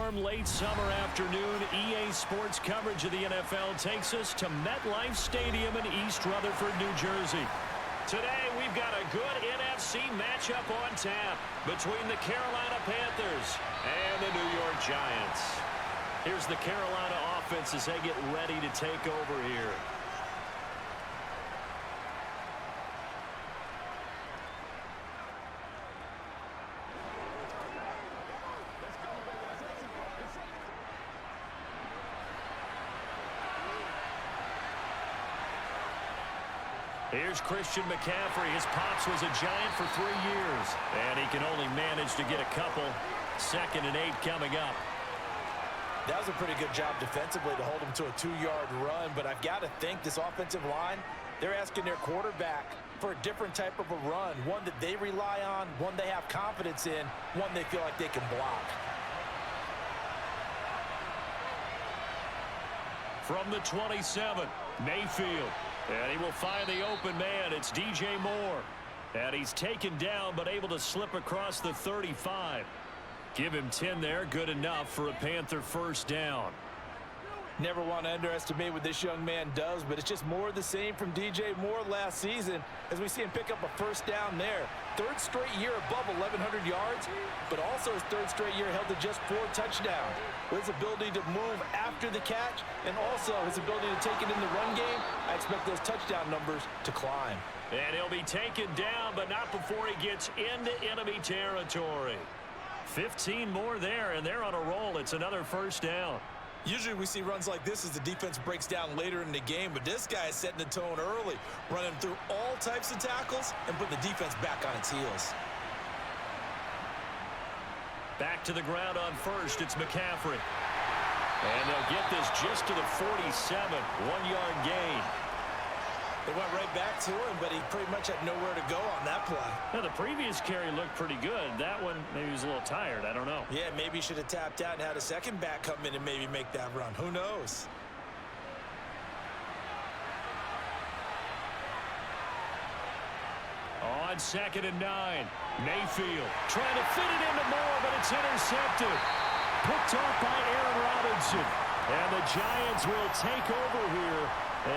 warm late summer afternoon, EA Sports coverage of the NFL takes us to MetLife Stadium in East Rutherford, New Jersey. Today, we've got a good NFC matchup on tap between the Carolina Panthers and the New York Giants. Here's the Carolina offense as they get ready to take over here. Here's Christian McCaffrey. His pops was a Giant for 3 years, and he can only manage to get a couple. 2nd and 8 coming up. That was a pretty good job defensively to hold him to a 2-yard run, but I've got to think this offensive line, they're asking their quarterback for a different type of a run, one that they rely on, one they have confidence in, one they feel like they can block. From the 27, Mayfield. And he will find the open man. It's DJ Moore. And he's taken down but able to slip across the 35. Give him 10 there. Good enough for a Panther first down. Never want to underestimate what this young man does, but it's just more of the same from DJ Moore last season as we see him pick up a first down there. 3rd straight year above 1,100 yards, but also his 3rd straight year held to just 4 touchdowns. With his ability to move after the catch and also his ability to take it in the run game, I expect those touchdown numbers to climb. And he'll be taken down, but not before he gets into enemy territory. 15 more there, and they're on a roll. It's another first down. Usually we see runs like this as the defense breaks down later in the game, but this guy is setting the tone early, running through all types of tackles and putting the defense back on its heels. Back to the ground on first, it's McCaffrey. And they'll get this just to the 47, 1-yard gain. They went right back to him, but he pretty much had nowhere to go on that play. Now, the previous carry looked pretty good. That one, maybe he was a little tired. I don't know. Yeah, maybe he should have tapped out and had a second back come in and maybe make that run. Who knows? On 2nd and 9, Mayfield trying to fit it into Moore, but it's intercepted. Picked off by Aaron Robinson. And the Giants will take over here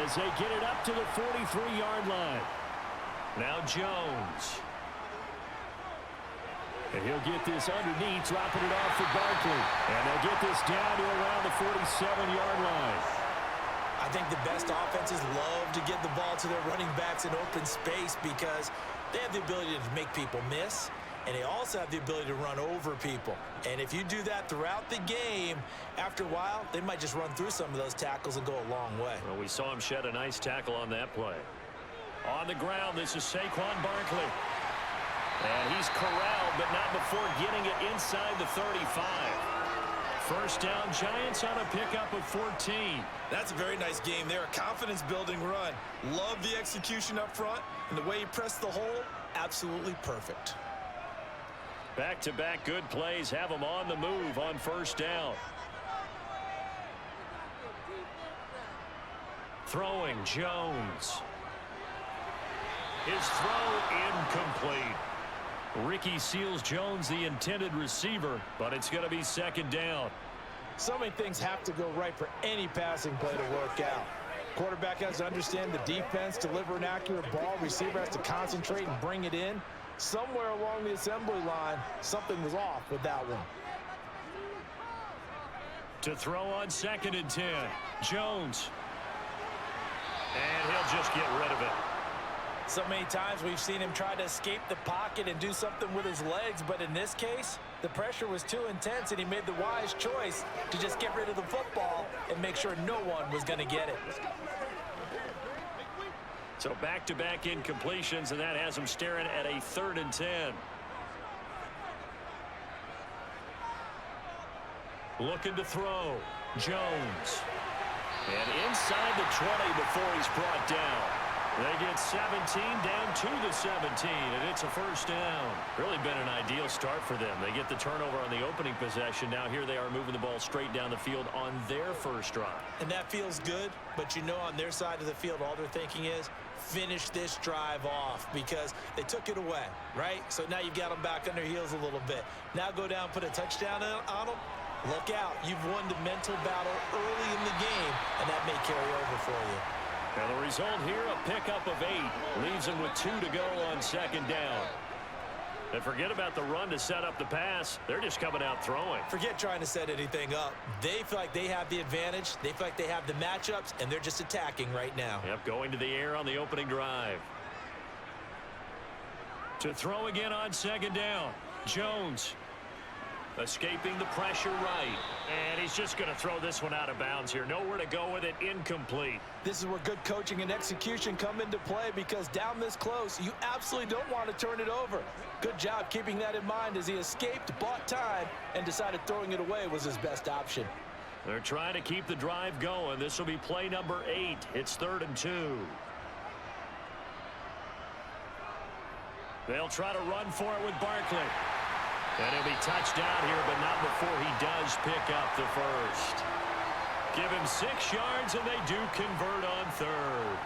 as they get it up to the 43-yard line. Now Jones. And he'll get this underneath, dropping it off for Barkley. And they'll get this down to around the 47-yard line. I think the best offenses love to get the ball to their running backs in open space because they have the ability to make people miss, and they also have the ability to run over people. And if you do that throughout the game, after a while, they might just run through some of those tackles and go a long way. Well, we saw him shed a nice tackle on that play. On the ground, this is Saquon Barkley. And he's corralled, but not before getting it inside the 35. First down, Giants on a pickup of 14. That's a very nice game there. A confidence-building run. Love the execution up front, and the way he pressed the hole, absolutely perfect. Back-to-back good plays have him on the move on first down. Throwing, Jones. His throw incomplete. Ricky Seals Jones, the intended receiver, but it's going to be 2nd down. So many things have to go right for any passing play to work out. Quarterback has to understand the defense, deliver an accurate ball. Receiver has to concentrate and bring it in. Somewhere along the assembly line, something was off with that one. To throw on 2nd and 10, Jones. And he'll just get rid of it. So many times we've seen him try to escape the pocket and do something with his legs, but in this case, the pressure was too intense and he made the wise choice to just get rid of the football and make sure no one was going to get it. So back-to-back incompletions, and that has him staring at a 3rd and 10. Looking to throw, Jones. And inside the 20 before he's brought down. They get 17 down to the 17, and it's a first down. Really been an ideal start for them. They get the turnover on the opening possession. Now here they are moving the ball straight down the field on their first drive. And that feels good, but you know on their side of the field, all they're thinking is finish this drive off because they took it away, right? So now you've got them back on their heels a little bit. Now go down, put a touchdown on them. Look out. You've won the mental battle early in the game, and that may carry over for you. And the result here, a pickup of 8. Leaves him with 2 to go on second down. And forget about the run to set up the pass. They're just coming out throwing. Forget trying to set anything up. They feel like they have the advantage. They feel like they have the matchups, and they're just attacking right now. Yep, going to the air on the opening drive. To throw again on second down. Jones escaping the pressure right. And he's just going to throw this one out of bounds here. Nowhere to go with it. Incomplete. This is where good coaching and execution come into play, because down this close, you absolutely don't want to turn it over. Good job keeping that in mind as he escaped, bought time, and decided throwing it away was his best option. They're trying to keep the drive going. This will be play number 8. It's 3rd and 2. They'll try to run for it with Barkley. And he'll be touched down here, but not before he does pick up the first. Give him 6 yards, and they do convert on 3rd.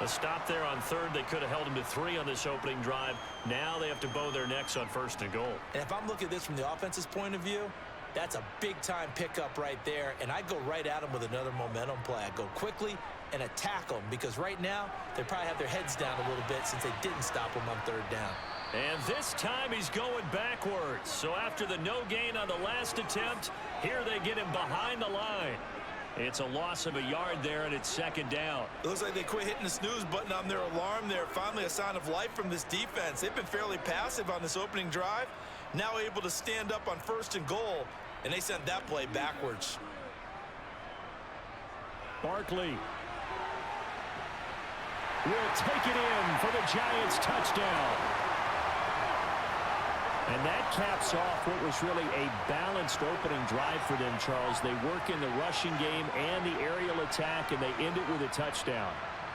A stop there on 3rd. They could have held him to 3 on this opening drive. Now they have to bow their necks on 1st and goal. And if I'm looking at this from the offense's point of view, that's a big-time pickup right there, and I go right at him with another momentum play. I go quickly and attack them, because right now they probably have their heads down a little bit since they didn't stop him on 3rd down. And this time he's going backwards. So after the no gain on the last attempt, here they get him behind the line. It's a loss of a yard there, and it's 2nd down. It looks like they quit hitting the snooze button on their alarm there. Finally a sign of life from this defense. They've been fairly passive on this opening drive. Now able to stand up on 1st and goal, and they sent that play backwards. Barkley will take it in for the Giants touchdown. And that caps off what was really a balanced opening drive for them, Charles. They work in the rushing game and the aerial attack, and they end it with a touchdown.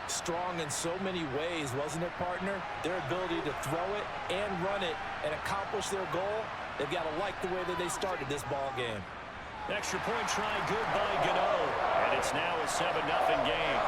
Strong in so many ways, wasn't it, partner? Their ability to throw it and run it and accomplish their goal, they've got to like the way that they started this ball game. Extra point try, good by Gano. And it's now a 7-0 game.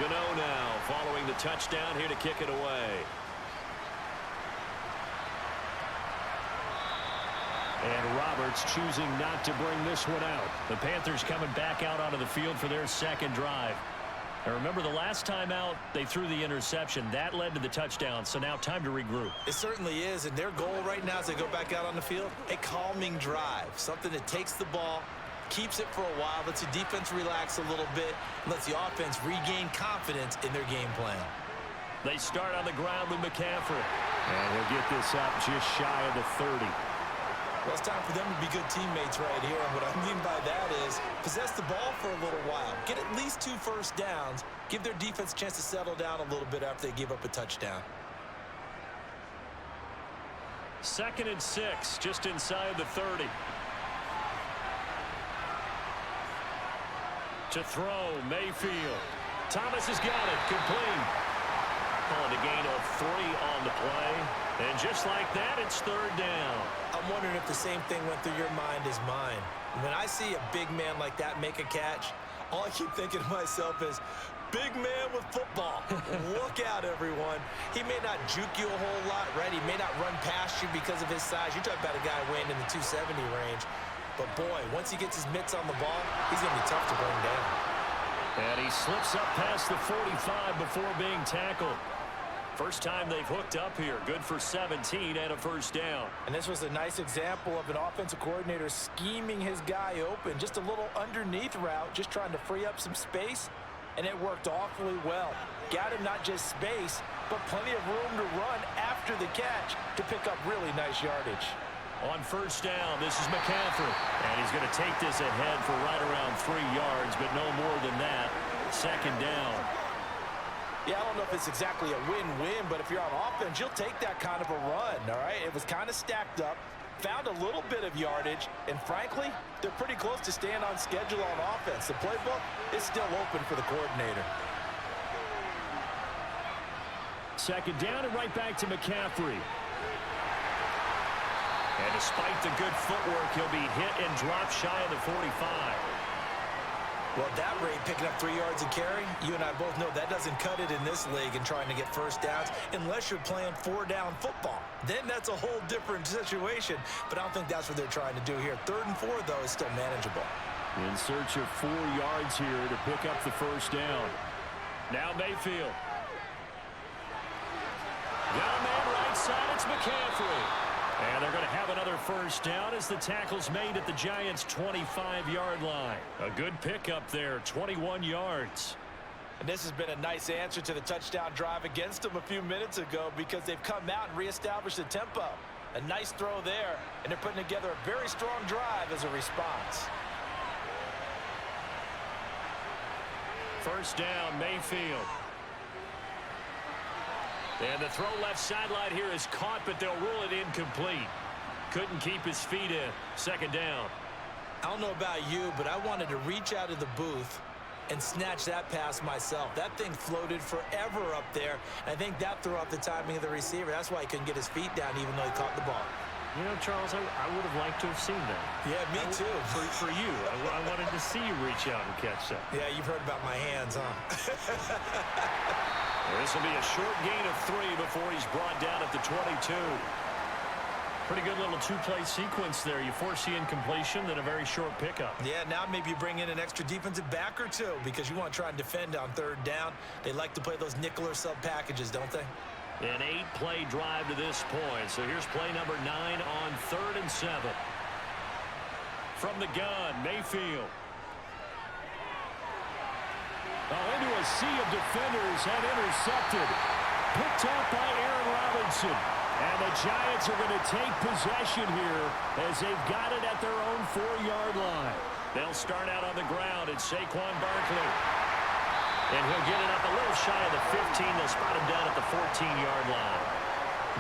Gano now following the touchdown here to kick it away. And Roberts choosing not to bring this one out. The Panthers coming back out onto the field for their 2nd drive. And remember, the last time out, they threw the interception. That led to the touchdown, so now time to regroup. It certainly is, and their goal right now as they go back out on the field, a calming drive, something that takes the ball, keeps it for a while, lets the defense relax a little bit, and lets the offense regain confidence in their game plan. They start on the ground with McCaffrey. And he'll get this up just shy of the 30. Well, it's time for them to be good teammates right here, and what I mean by that is possess the ball for a little while, get at least 2 first downs, give their defense a chance to settle down a little bit after they give up a touchdown. 2nd and 6, just inside the 30. To throw, Mayfield. Thomas has got it, complete. Calling a gain of 3 on the play. And just like that, it's 3rd down. I'm wondering if the same thing went through your mind as mine. When I see a big man like that make a catch, all I keep thinking to myself is, big man with football. Look out, everyone. He may not juke you a whole lot, right? He may not run past you because of his size. You're talking about a guy weighing in the 270 range. But, boy, once he gets his mitts on the ball, he's going to be tough to bring down. And he slips up past the 45 before being tackled. First time they've hooked up here. Good for 17 and a 1st down. And this was a nice example of an offensive coordinator scheming his guy open. Just a little underneath route, just trying to free up some space. And it worked awfully well. Got him not just space, but plenty of room to run after the catch to pick up really nice yardage. On first down, this is McCaffrey. And he's going to take this ahead for right around 3 yards, but no more than that. Second down. Yeah, I don't know if it's exactly a win-win, but if you're on offense, you'll take that kind of a run, all right? It was kind of stacked up, found a little bit of yardage, and frankly, they're pretty close to staying on schedule on offense. The playbook is still open for the coordinator. Second down and right back to McCaffrey. And despite the good footwork, he'll be hit and dropped shy of the 45. Well, at that rate, picking up 3 yards a carry, you and I both know that doesn't cut it in this league and trying to get first downs unless you're playing 4-down football. Then that's a whole different situation, but I don't think that's what they're trying to do here. 3rd and 4, though, is still manageable. In search of 4 yards here to pick up the first down. Now Mayfield. Got a man right side, it's McCaffrey. And they're going to have another first down as the tackle's made at the Giants' 25-yard line. A good pickup there, 21 yards. And this has been a nice answer to the touchdown drive against them a few minutes ago because they've come out and reestablished the tempo. A nice throw there, and they're putting together a very strong drive as a response. First down, Mayfield. And the throw left sideline here is caught, but they'll rule it incomplete. Couldn't keep his feet in. Second down. I don't know about you, but I wanted to reach out of the booth and snatch that pass myself. That thing floated forever up there. I think that threw off the timing of the receiver. That's why he couldn't get his feet down even though he caught the ball. You know, Charles, I would have liked to have seen that. Yeah, me too. For you. I wanted to see you reach out and catch that. Yeah, you've heard about my hands, huh? This will be a short gain of 3 before he's brought down at the 22. Pretty good little 2-play sequence there. You force the incompletion, then a very short pickup. Yeah, now maybe you bring in an extra defensive back or 2 because you want to try and defend on 3rd down. They like to play those nickel or sub packages, don't they? An 8-play drive to this point. So here's play number 9 on 3rd and 7. From the gun, Mayfield. Into a sea of defenders and intercepted. Picked up by Aaron Robinson. And the Giants are going to take possession here as they've got it at their own 4-yard line. They'll start out on the ground. It's Saquon Barkley. And he'll get it up a little shy of the 15. They'll spot him down at the 14-yard line.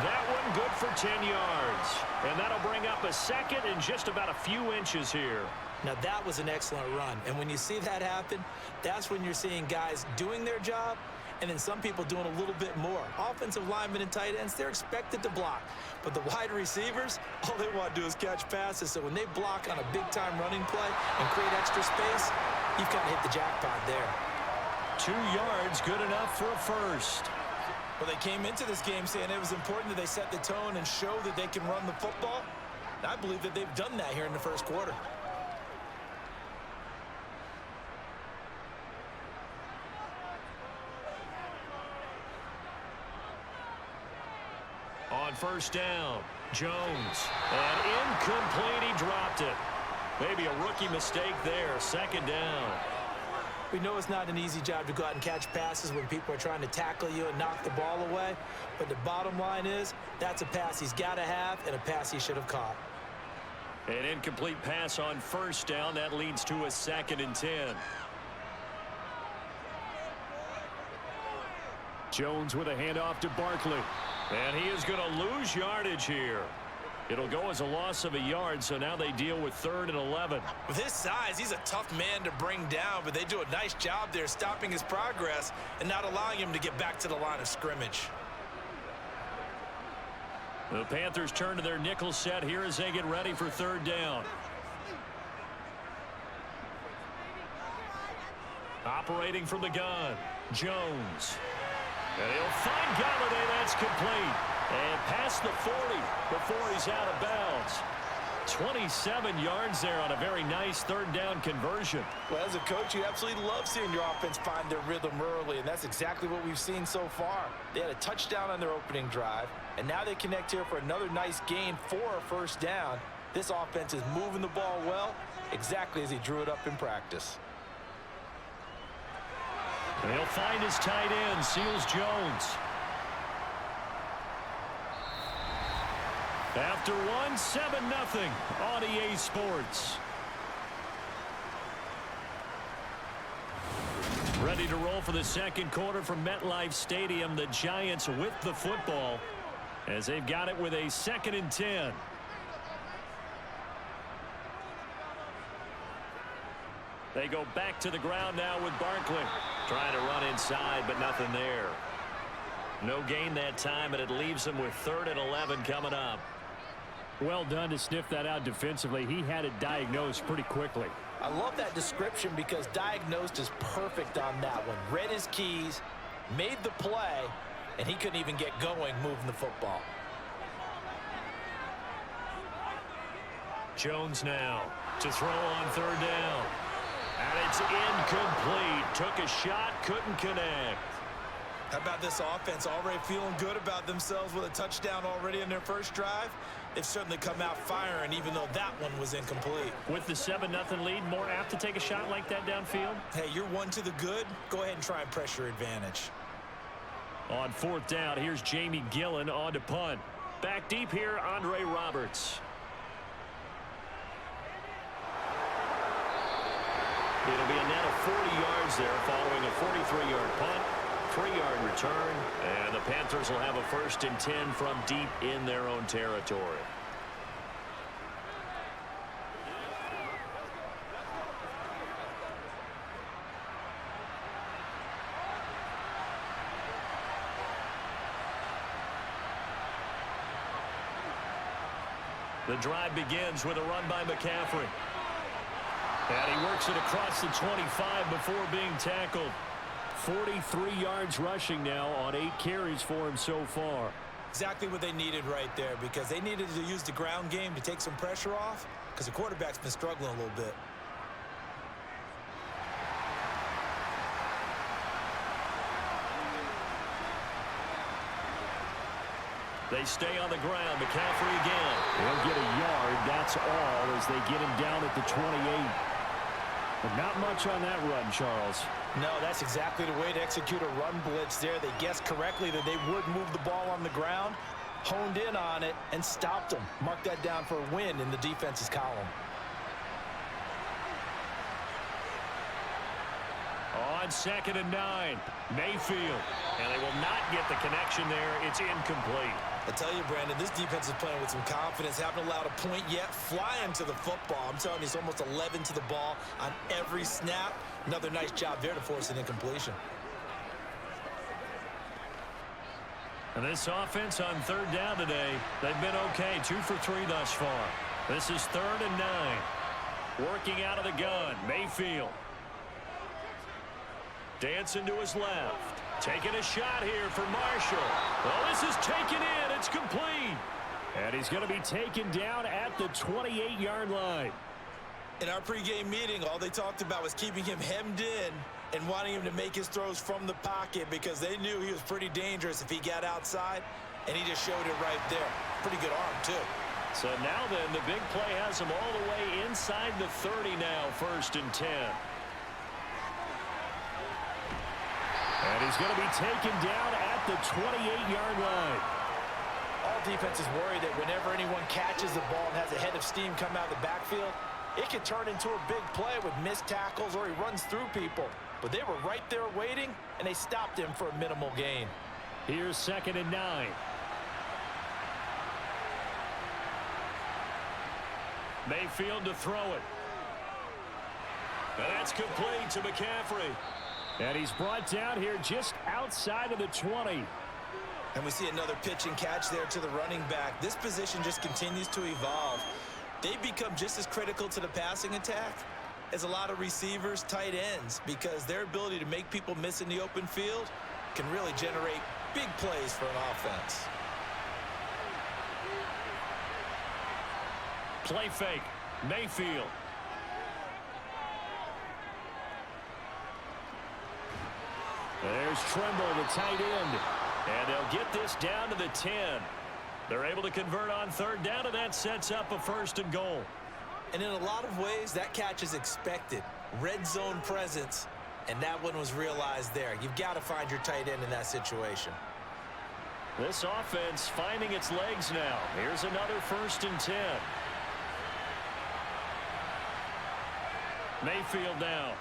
That one good for 10 yards. And that'll bring up a second and just about a few inches here. Now, that was an excellent run. And when you see that happen, that's when you're seeing guys doing their job and then some people doing a little bit more. Offensive linemen and tight ends, they're expected to block. But the wide receivers, all they want to do is catch passes. So when they block on a big-time running play and create extra space, you've kind of hit the jackpot there. 2 yards, good enough for a first. Well, they came into this game saying it was important that they set the tone and show that they can run the football. And I believe that they've done that here in the first quarter. On first down, Jones. And incomplete, he dropped it. Maybe a rookie mistake there. Second down. We know it's not an easy job to go out and catch passes when people are trying to tackle you and knock the ball away. But the bottom line is, that's a pass he's got to have and a pass he should have caught. An incomplete pass on first down. That leads to a 2nd and 10. Jones with a handoff to Barkley. And he is going to lose yardage here. It'll go as a loss of a yard, so now they deal with 3rd and 11. With his size, he's a tough man to bring down, but they do a nice job there stopping his progress and not allowing him to get back to the line of scrimmage. The Panthers turn to their nickel set here as they get ready for 3rd down. Operating from the gun, Jones. And he'll find Galladay. That's complete. And past the 40 before he's out of bounds. 27 yards there on a very nice 3rd down conversion. Well, as a coach, you absolutely love seeing your offense find their rhythm early, and that's exactly what we've seen so far. They had a touchdown on their opening drive, and now they connect here for another nice gain for a first down. This offense is moving the ball well, exactly as he drew it up in practice. And he'll find his tight end, Seals Jones. After one, 7-0 on EA Sports. Ready to roll for the second quarter from MetLife Stadium. The Giants with the football as they've got it with a 2nd and 10. They go back to the ground now with Barkley. Trying to run inside, but nothing there. No gain that time, and it leaves them with 3rd and 11 coming up. Well done to sniff that out defensively. He had it diagnosed pretty quickly. I love that description because diagnosed is perfect on that one. Read his keys, made the play, and he couldn't even get going moving the football. Jones now to throw on 3rd down. And it's incomplete. Took a shot, couldn't connect. How about this offense already feeling good about themselves with a touchdown already in their first drive? They've certainly come out firing, even though that one was incomplete. With the 7-0 lead, more apt to take a shot like that downfield? Hey, you're one to the good. Go ahead and try and press your advantage. On 4th down, here's Jamie Gillen on to punt. Back deep here, Andre Roberts. It'll be a net of 40 yards there following a 43-yard punt, 3-yard return, and the Panthers will have a 1st and 10 from deep in their own territory. The drive begins with a run by McCaffrey. And he works it across the 25 before being tackled. 43 yards rushing now on 8 carries for him so far. Exactly what they needed right there, because they needed to use the ground game to take some pressure off, because the quarterback's been struggling a little bit. They stay on the ground. McCaffrey again. They'll get a yard, that's all, as they get him down at the 28. But not much on that run, Charles. No, that's exactly the way to execute a run blitz there. They guessed correctly that they would move the ball on the ground, honed in on it, and stopped them. Mark that down for a win in the defense's column. On 2nd and 9, Mayfield. And they will not get the connection there. It's incomplete. I tell you, Brandon, this defense is playing with some confidence. Haven't allowed a point yet. Flying to the football. I'm telling you, it's almost 11 to the ball on every snap. Another nice job there to force an incompletion. And this offense on 3rd down today, they've been okay. 2 for 3 thus far. This is 3rd and 9. Working out of the gun, Mayfield. Dancing to his left. Taking a shot here for Marshall. Well, this is taken in. It's complete. And he's going to be taken down at the 28-yard line. In our pregame meeting, all they talked about was keeping him hemmed in and wanting him to make his throws from the pocket, because they knew he was pretty dangerous if he got outside, and he just showed it right there. Pretty good arm, too. So now then, the big play has him all the way inside the 30 now, 1st and 10. And he's going to be taken down at the 28-yard line. All defenses worry that whenever anyone catches the ball and has a head of steam come out of the backfield, it can turn into a big play with missed tackles or he runs through people. But they were right there waiting, and they stopped him for a minimal gain. Here's 2nd and 9. Mayfield to throw it. And that's complete to McCaffrey. And he's brought down here just outside of the 20. And we see another pitch and catch there to the running back. This position just continues to evolve. They become just as critical to the passing attack as a lot of receivers, tight ends, because their ability to make people miss in the open field can really generate big plays for an offense. Play fake. Mayfield. There's Trimble, the tight end. And they'll get this down to the 10. They're able to convert on 3rd down, and that sets up a 1st and goal. And in a lot of ways, that catch is expected. Red zone presence, and that one was realized there. You've got to find your tight end in that situation. This offense finding its legs now. Here's another 1st and 10. Mayfield now.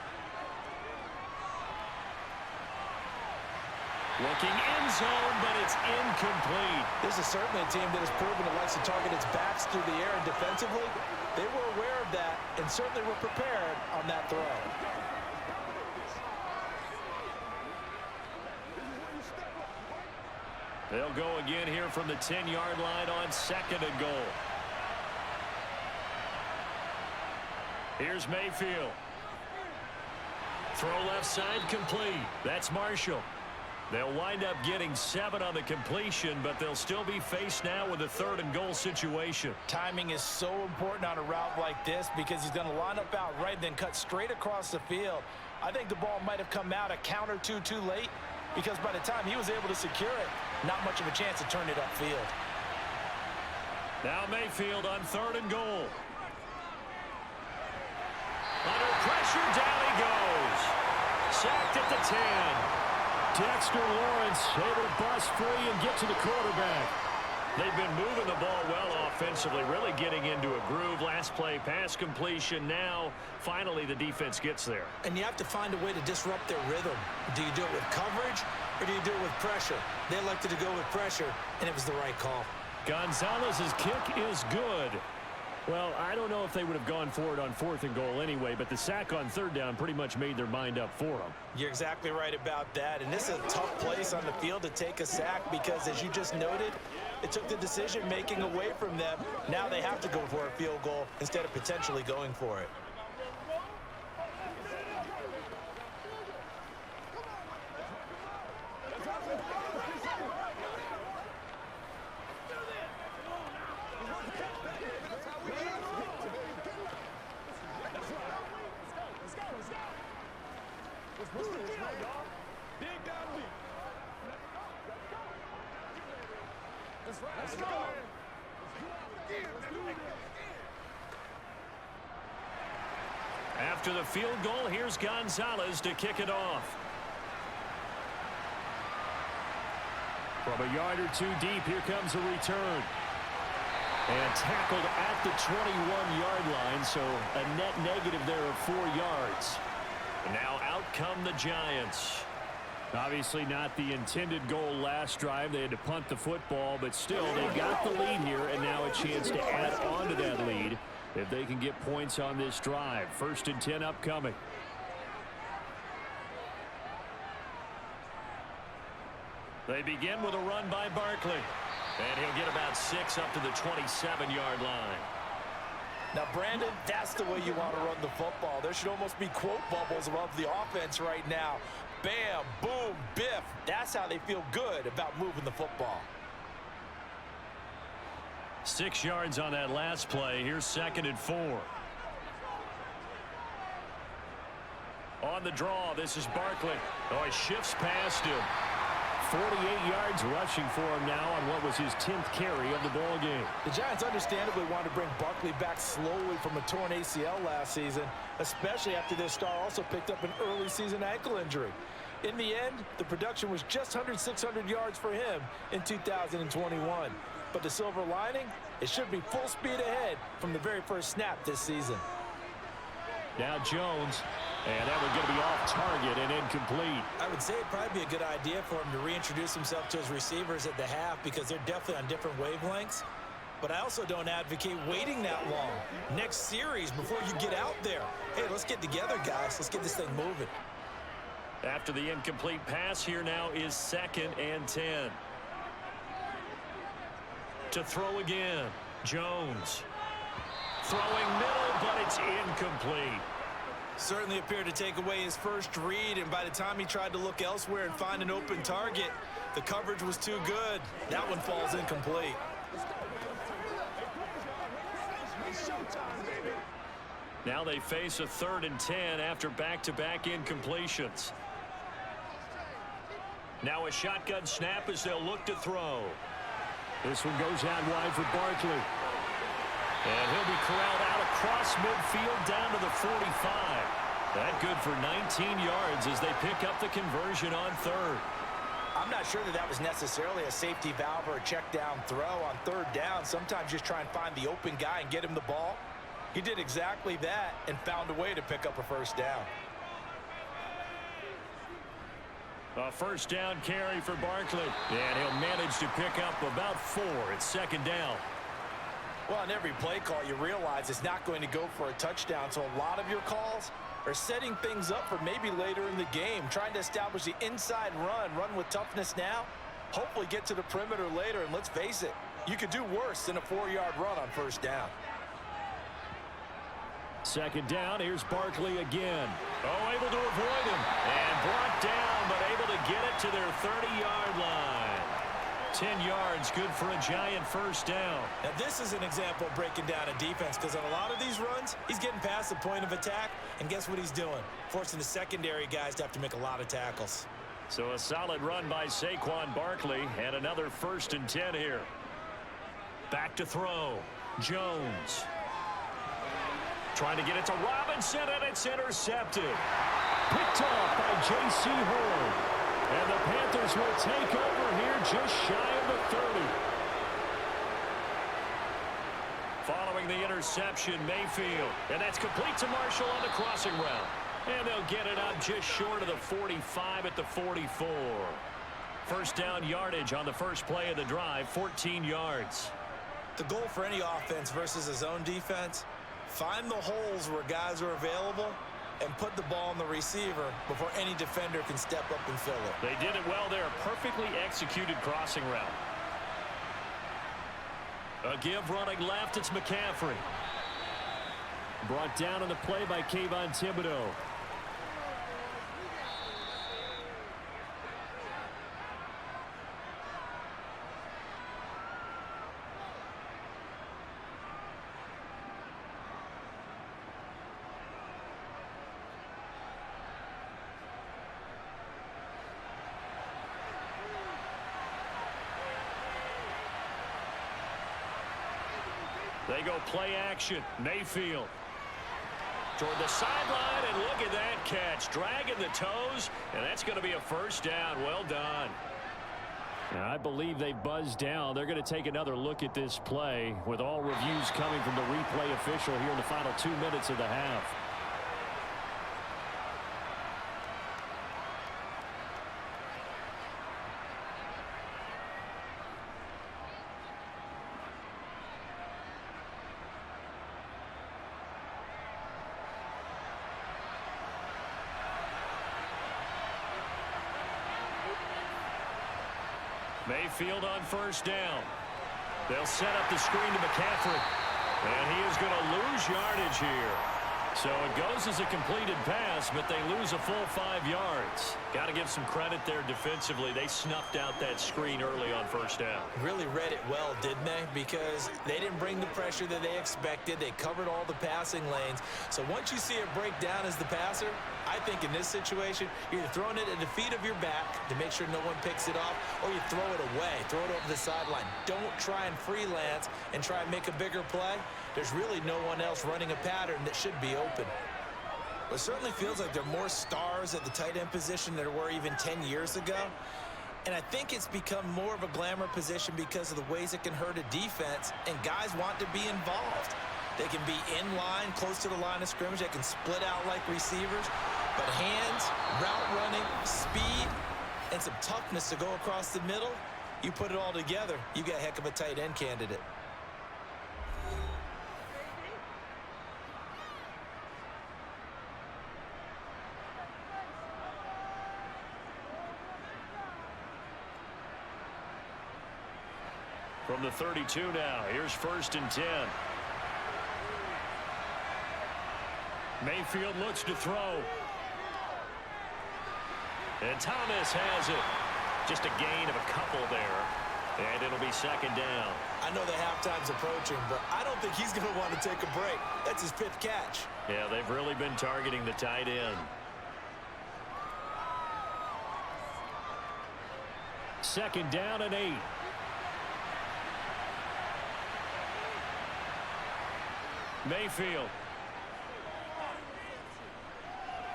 Looking in zone, but it's incomplete. This is certainly a team that has proven it likes to target its backs through the air and defensively. They were aware of that and certainly were prepared on that throw. They'll go again here from the 10-yard line on 2nd and goal. Here's Mayfield. Throw left side complete. That's Marshall. They'll wind up getting 7 on the completion, but they'll still be faced now with a 3rd and goal situation. Timing is so important on a route like this because he's going to line up out right, then cut straight across the field. I think the ball might have come out a count or two too late because by the time he was able to secure it, not much of a chance to turn it upfield. Now Mayfield on 3rd and goal. Under pressure, down he goes. Sacked at the 10. Dexter Lawrence able to bust free and get to the quarterback. They've been moving the ball well offensively, really getting into a groove. Last play, pass completion. Now, finally, the defense gets there. And you have to find a way to disrupt their rhythm. Do you do it with coverage or do you do it with pressure? They elected to go with pressure, and it was the right call. Gonzalez's kick is good. Well, I don't know if they would have gone for it on 4th and goal anyway, but the sack on 3rd down pretty much made their mind up for them. You're exactly right about that, and this is a tough place on the field to take a sack because, as you just noted, it took the decision-making away from them. Now they have to go for a field goal instead of potentially going for it. After the field goal, here's Gonzalez to kick it off. From a yard or 2 deep, here comes a return. And tackled at the 21-yard line, so a net negative there of 4 yards. And now out come the Giants. Obviously not the intended goal last drive. They had to punt the football, but still they got the lead here, and now a chance to add on to that lead if they can get points on this drive. 1st and 10 upcoming. They begin with a run by Barkley. And he'll get about 6 up to the 27-yard line. Now, Brandon, that's the way you want to run the football. There should almost be quote bubbles above the offense right now. Bam, boom, biff. That's how they feel good about moving the football. 6 yards on that last play. Here's 2nd and 4. On the draw, this is Barkley. Oh, he shifts past him. 48 yards rushing for him now on what was his 10th carry of the ball game. The Giants understandably wanted to bring Barkley back slowly from a torn ACL last season, especially after their star also picked up an early season ankle injury. In the end, the production was just 600 yards for him in 2021. But the silver lining, it should be full speed ahead from the very first snap this season. Now Jones, and that one's going to be off target and incomplete. I would say it'd probably be a good idea for him to reintroduce himself to his receivers at the half because they're definitely on different wavelengths. But I also don't advocate waiting that long. Next series before you get out there. Hey, let's get together, guys. Let's get this thing moving. After the incomplete pass, here now is 2nd and 10. To throw again, Jones. Throwing middle, but it's incomplete. Certainly appeared to take away his first read, and by the time he tried to look elsewhere and find an open target, the coverage was too good. That one falls incomplete. Now they face a 3rd and 10 after back-to-back incompletions. Now a shotgun snap as they'll look to throw. This one goes out wide for Barkley. And he'll be corralled out across midfield down to the 45. That good for 19 yards as they pick up the conversion on 3rd. I'm not sure that was necessarily a safety valve or a check down throw on third down. Sometimes just try and find the open guy and get him the ball. He did exactly that and found a way to pick up a first down. A first down carry for Barkley. And he'll manage to pick up about 4 at second down. Well, on every play call, you realize it's not going to go for a touchdown. So a lot of your calls are setting things up for maybe later in the game, trying to establish the inside run with toughness now, hopefully get to the perimeter later. And let's face it, you could do worse than a 4-yard run on first down. Second down, here's Barkley again. Oh, able to avoid him. And brought down, but able to get it to their 30-yard line. 10 yards, good for a giant first down. Now, this is an example of breaking down a defense, because on a lot of these runs, he's getting past the point of attack, and guess what he's doing? Forcing the secondary guys to have to make a lot of tackles. So a solid run by Saquon Barkley, and another 1st and 10 here. Back to throw. Jones. Trying to get it to Robinson, and it's intercepted. Picked off by J.C. Horn. And the Panthers will take over here just shy of the 30. Following the interception, Mayfield. And that's complete to Marshall on the crossing route. And they'll get it up just short of the 45 at the 44. First down yardage on the first play of the drive, 14 yards. The goal for any offense versus a zone defense, find the holes where guys are available and put the ball on the receiver before any defender can step up and fill it. They did it well there. Perfectly executed crossing route. A give running left. It's McCaffrey. Brought down on the play by Kayvon Thibodeau. They go play action. Mayfield. Toward the sideline, and look at that catch. Dragging the toes, and that's going to be a first down. Well done. Now, I believe they buzzed down. They're going to take another look at this play with all reviews coming from the replay official here in the final 2 minutes of the half. Mayfield on first down. They'll set up the screen to McCaffrey. And he is going to lose yardage here. So it goes as a completed pass, but they lose a full 5 yards. Got to give some credit there defensively. They snuffed out that screen early on first down. Really read it well, didn't they? Because they didn't bring the pressure that they expected. They covered all the passing lanes. So once you see it break down as the passer, I think in this situation, you're throwing it at the feet of your back to make sure no one picks it off, or you throw it away, throw it over the sideline. Don't try and freelance and try and make a bigger play. There's really no one else running a pattern that should be open. It certainly feels like there are more stars at the tight end position than there were even 10 years ago. And I think it's become more of a glamour position because of the ways it can hurt a defense, and guys want to be involved. They can be in line, close to the line of scrimmage. They can split out like receivers. But hands, route running, speed, and some toughness to go across the middle, you put it all together, you got a heck of a tight end candidate. From the 32 now, here's 1st and 10. Mayfield looks to throw. And Thomas has it. Just a gain of a couple there. And it'll be second down. I know the halftime's approaching, but I don't think he's going to want to take a break. That's his 5th catch. Yeah, they've really been targeting the tight end. Second down and 8. Mayfield.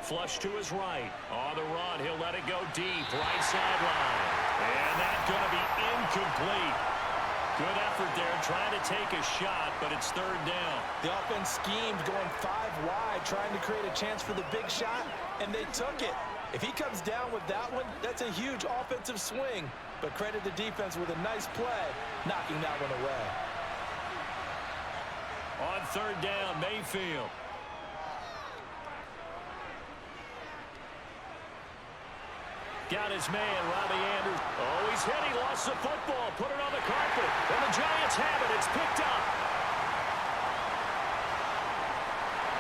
Flush to his right. On the run, he'll let it go deep. Right sideline. And that's going to be incomplete. Good effort there, trying to take a shot, but it's third down. The offense schemed going 5 wide, trying to create a chance for the big shot, and they took it. If he comes down with that one, that's a huge offensive swing. But credit the defense with a nice play, knocking that one away. On third down, Mayfield. Got his man, Robbie Anderson. Oh, he's hit. He lost the football. Put it on the carpet. And the Giants have it. It's picked up.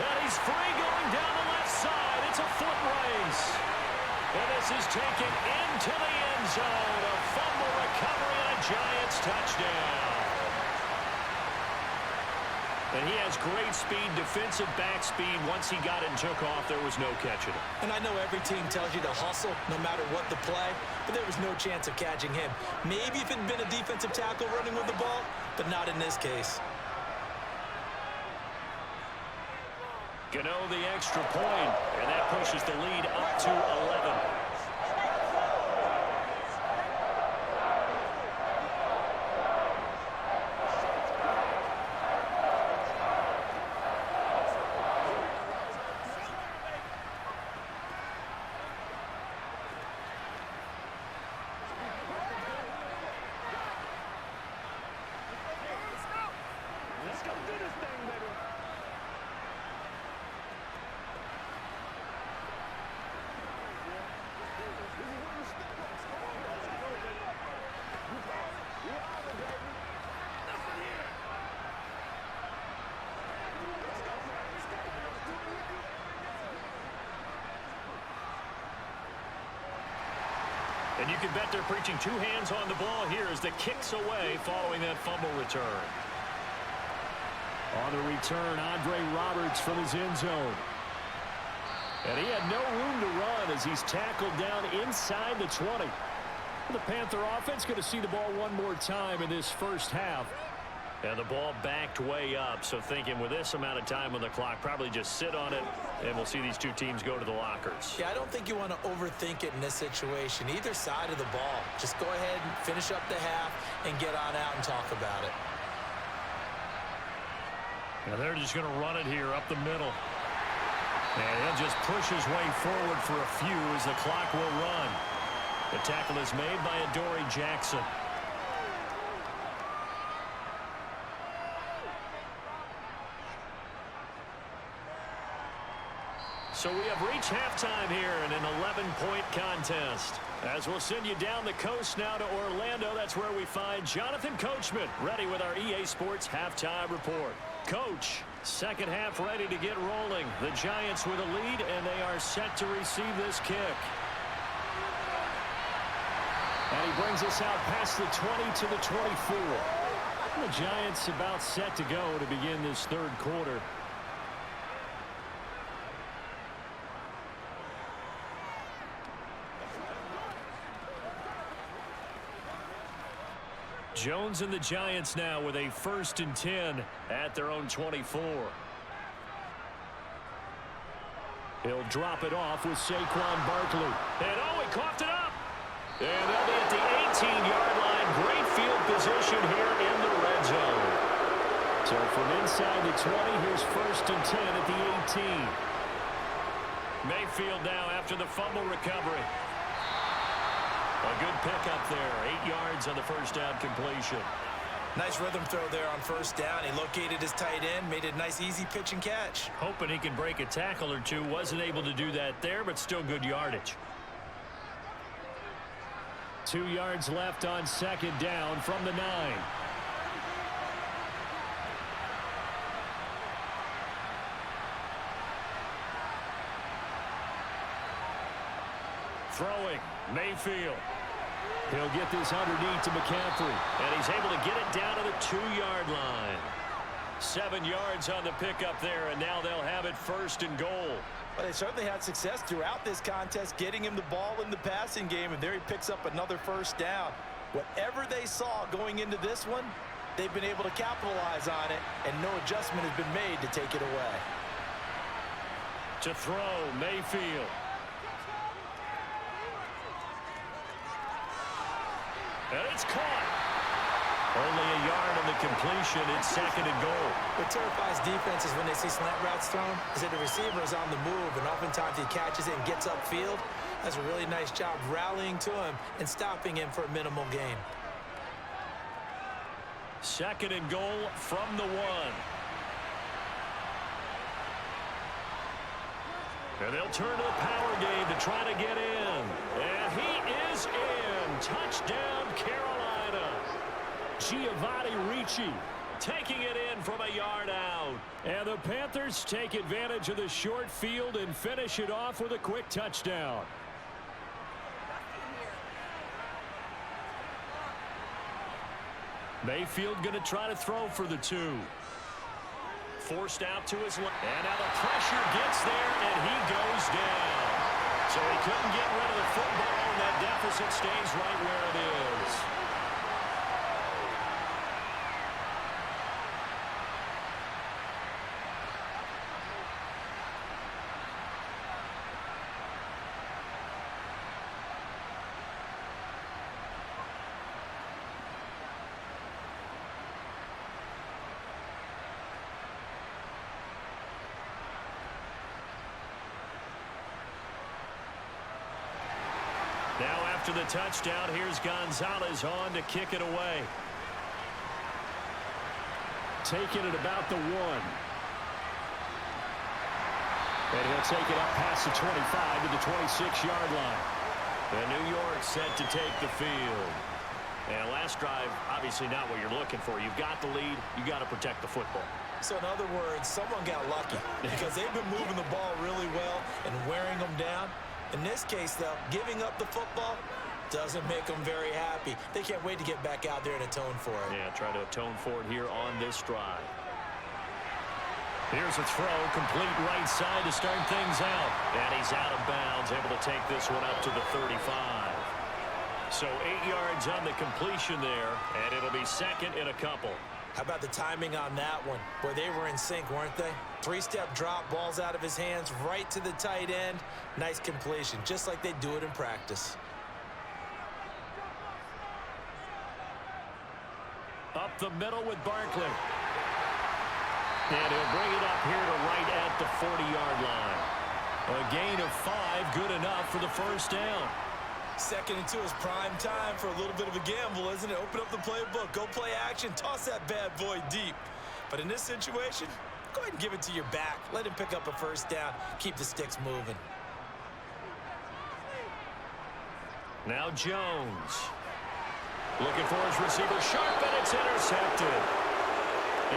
And he's free going down the left side. It's a foot race. And this is taken into the end zone. A fumble recovery and a Giants touchdown. And he has great speed, defensive back speed. Once he got it and took off, there was no catching it. And I know every team tells you to hustle no matter what the play, but there was no chance of catching him. Maybe if it had been a defensive tackle running with the ball, but not in this case. Gano the extra point, and that pushes the lead up to 11. And you can bet they're preaching 2 hands on the ball here as the kick's away following that fumble return. On the return, Andre Roberts from his end zone. And he had no room to run as he's tackled down inside the 20. The Panther offense going to see the ball one more time in this first half. And the ball backed way up, so thinking with this amount of time on the clock, probably just sit on it, and we'll see these two teams go to the lockers. Yeah, I don't think you want to overthink it in this situation. Either side of the ball. Just go ahead and finish up the half and get on out and talk about it. Now they're just going to run it here up the middle. And he'll just push his way forward for a few as the clock will run. The tackle is made by Adoree Jackson. So we have reached halftime here in an 11-point contest. As we'll send you down the coast now to Orlando, that's where we find Jonathan Coachman ready with our EA Sports halftime report. Coach, second half ready to get rolling. The Giants with a lead, and they are set to receive this kick. And he brings us out past the 20 to the 24. The Giants about set to go to begin this third quarter. Jones and the Giants now with a 1st and 10 at their own 24. He'll drop it off with Saquon Barkley. And oh, he coughed it up. And they'll be at the 18-yard line. Great field position here in the red zone. So from inside the 20, here's 1st and 10 at the 18. Mayfield now after the fumble recovery. A good pickup there. 8 yards on the first down completion. Nice rhythm throw there on first down. He located his tight end, made a nice easy pitch and catch. Hoping he can break a tackle or two. Wasn't able to do that there, but still good yardage. 2 yards left on 2nd down from the 9. Throwing, Mayfield. He'll get this underneath to McCaffrey. And he's able to get it down to the 2-yard line. 7 yards on the pickup there, and now they'll have it 1st and goal. Well, they certainly had success throughout this contest, getting him the ball in the passing game, and there he picks up another first down. Whatever they saw going into this one, they've been able to capitalize on it, and no adjustment has been made to take it away. To throw, Mayfield. And it's caught. Only a yard on the completion. It's 2nd and goal. What terrifies defenses when they see slant routes thrown is that the receiver is on the move, and oftentimes he catches it and gets upfield. Does a really nice job rallying to him and stopping him for a minimal gain. 2nd and goal from the 1. And they'll turn to the power game to try to get in. And he is in. Touchdown, Carolina. Giovanni Ricci taking it in from a yard out. And the Panthers take advantage of the short field and finish it off with a quick touchdown. Mayfield going to try to throw for the 2. Forced out to his left. And now the pressure gets there, and he goes down. So he couldn't get rid of the football, and that deficit stays right where it is. Now after the touchdown, here's Gonzalez on to kick it away. Taking it about the 1. And he'll take it up past the 25 to the 26-yard line. And New York set to take the field. And last drive, obviously not what you're looking for. You've got the lead. You got to protect the football. So in other words, someone got lucky because they've been moving the ball really well and wearing them down. In this case, though, giving up the football doesn't make them very happy. They can't wait to get back out there and atone for it. Yeah, try to atone for it here on this drive. Here's a throw, complete right side to start things out. And he's out of bounds, able to take this one up to the 35. So 8 yards on the completion there, and it'll be 2nd and a couple. How about the timing on that one? Boy, they were in sync, weren't they? 3-step drop, balls out of his hands, right to the tight end. Nice completion, just like they do it in practice. Up the middle with Barkley. And he'll bring it up here to right at the 40-yard line. A gain of 5, good enough for the first down. 2nd and 2 is prime time for a little bit of a gamble, isn't it? Open up the playbook, go play action, toss that bad boy deep. But in this situation, go ahead and give it to your back. Let him pick up a first down, keep the sticks moving. Now Jones. Looking for his receiver, sharp, and it's intercepted.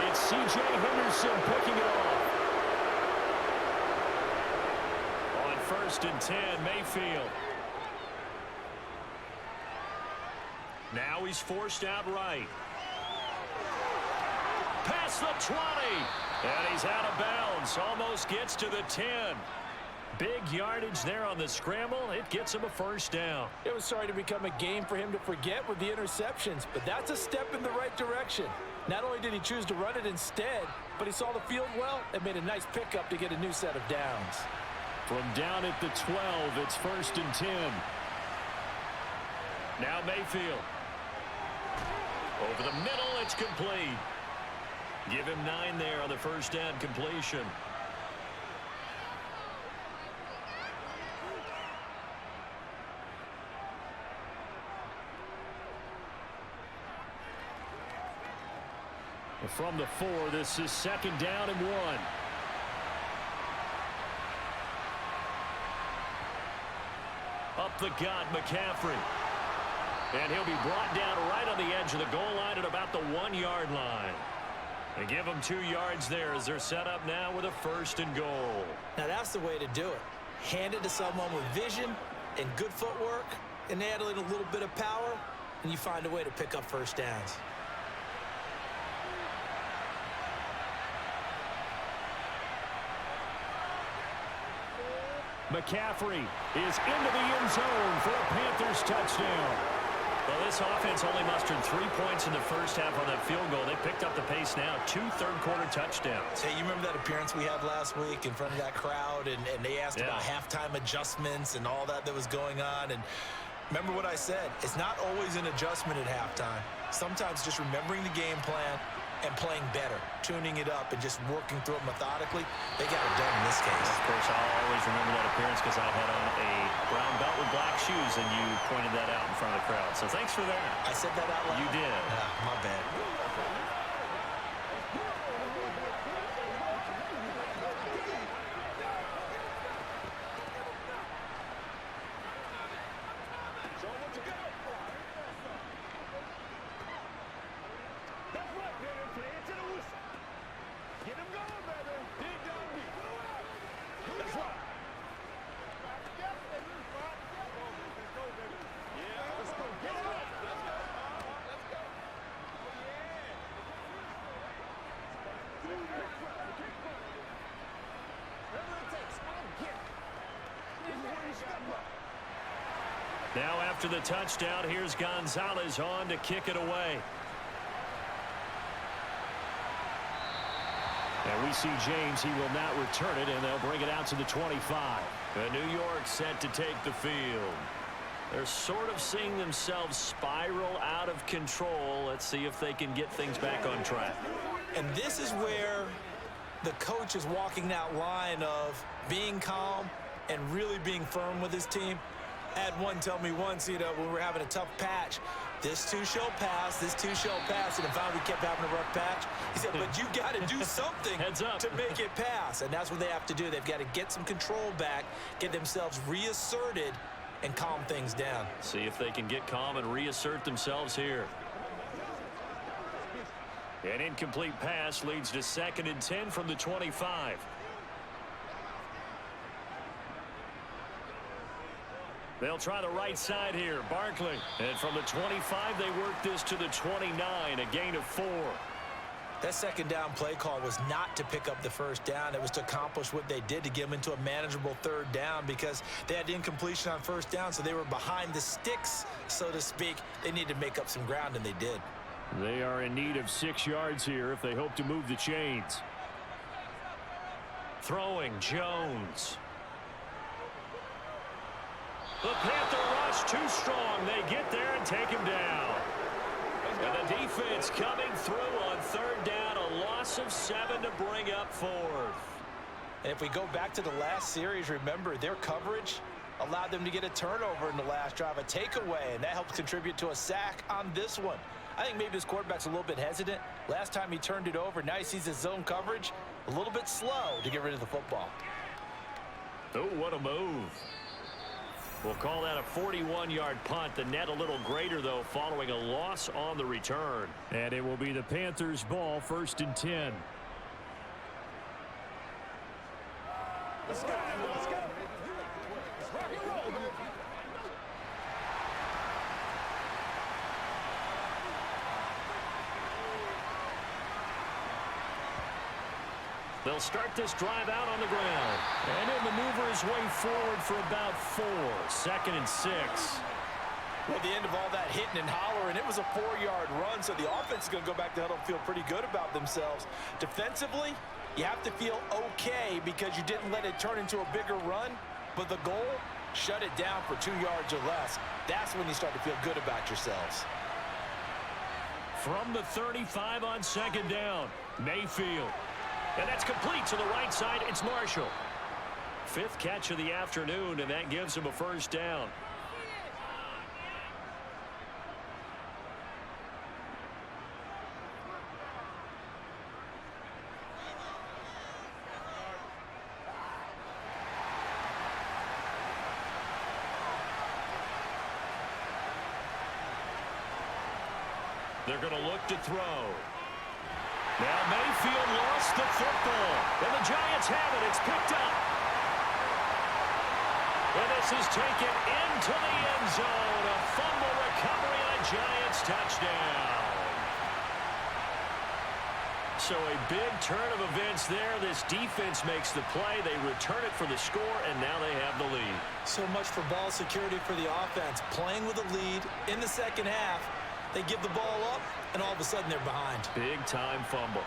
It's C.J. Henderson picking it off. On 1st and 10, Mayfield. Now he's forced out right. Past the 20. And he's out of bounds. Almost gets to the 10. Big yardage there on the scramble. It gets him a first down. It was starting to become a game for him to forget with the interceptions, but that's a step in the right direction. Not only did he choose to run it instead, but he saw the field well and made a nice pickup to get a new set of downs. From down at the 12, it's 1st and 10. Now Mayfield. Over the middle, it's complete. Give him 9 there on the first down completion. From the 4, this is 2nd down and 1. Up the gut, McCaffrey. And he'll be brought down right on the edge of the goal line at about the 1-yard line. And give them 2 yards there as they're set up now with a 1st and goal. Now that's the way to do it. Hand it to someone with vision and good footwork, and add a little bit of power, and you find a way to pick up first downs. McCaffrey is into the end zone for a Panthers touchdown. Well, this offense only mustered 3 points in the first half on that field goal. They picked up the pace now. 2 third-quarter touchdowns. Hey, you remember that appearance we had last week in front of that crowd, and they asked about halftime adjustments and all that was going on, and Remember what I said. It's not always an adjustment at halftime. Sometimes just remembering the game plan and playing better, tuning it up, and just working through it methodically. They got it done in this case. Of course, I'll always remember that appearance because I had on a brown belt with black shoes, and you pointed that out in front of the crowd. So thanks for that. I said that out loud? You did. My bad. Now after the touchdown, here's Gonzalez on to kick it away. And we see James. He will not return it, and they'll bring it out to the 25. And New York set to take the field. They're sort of seeing themselves spiral out of control. Let's see if they can get things back on track. And this is where the coach is walking that line of being calm and really being firm with his team. I had one tell me once, when we were having a tough patch, this too shall pass, this too shall pass, and finally we kept having a rough patch. He said, but you got to do something to make it pass, and that's what they have to do. They've got to get some control back, get themselves reasserted, and calm things down. See if they can get calm and reassert themselves here. An incomplete pass leads to 2nd and 10 from the 25. They'll try the right side here. Barkley. And from the 25, they work this to the 29, a gain of 4. That second down play call was not to pick up the first down. It was to accomplish what they did to get them into a manageable 3rd down because they had incompletion on 1st down, so they were behind the sticks, so to speak. They needed to make up some ground, and they did. They are in need of 6 yards here if they hope to move the chains. Throwing, Jones. The Panther rush too strong. They get there and take him down. And the defense coming through on 3rd down. A loss of 7 to bring up 4th. And if we go back to the last series, remember, their coverage allowed them to get a turnover in the last drive, a takeaway, and that helped contribute to a sack on this one. I think maybe this quarterback's a little bit hesitant. Last time he turned it over, now he sees his zone coverage a little bit slow to get rid of the football. Oh, what a move. We'll call that a 41-yard punt. The net a little greater, though, following a loss on the return. And it will be the Panthers' ball, 1st and 10. Let's go. Let's go. Let's rock and roll. They'll start this drive out on the ground. And he'll maneuver his way forward for about 4. 2nd and 6. Well, at the end of all that hitting and hollering, it was a 4-yard run, so the offense is going to go back to huddle and feel pretty good about themselves. Defensively, you have to feel okay because you didn't let it turn into a bigger run, but the goal, shut it down for 2 yards or less. That's when you start to feel good about yourselves. From the 35 on 2nd down, Mayfield. And that's complete to the right side. It's Marshall. 5th catch of the afternoon, and that gives him a 1st down. They're going to look to throw. Now Mayfield lost the football. And the Giants have it. It's picked up. And this is taken into the end zone. A fumble recovery on a Giants touchdown. So a big turn of events there. This defense makes the play. They return it for the score, and now they have the lead. So much for ball security for the offense. Playing with a lead in the second half. They give the ball up, and all of a sudden they're behind. Big-time fumble.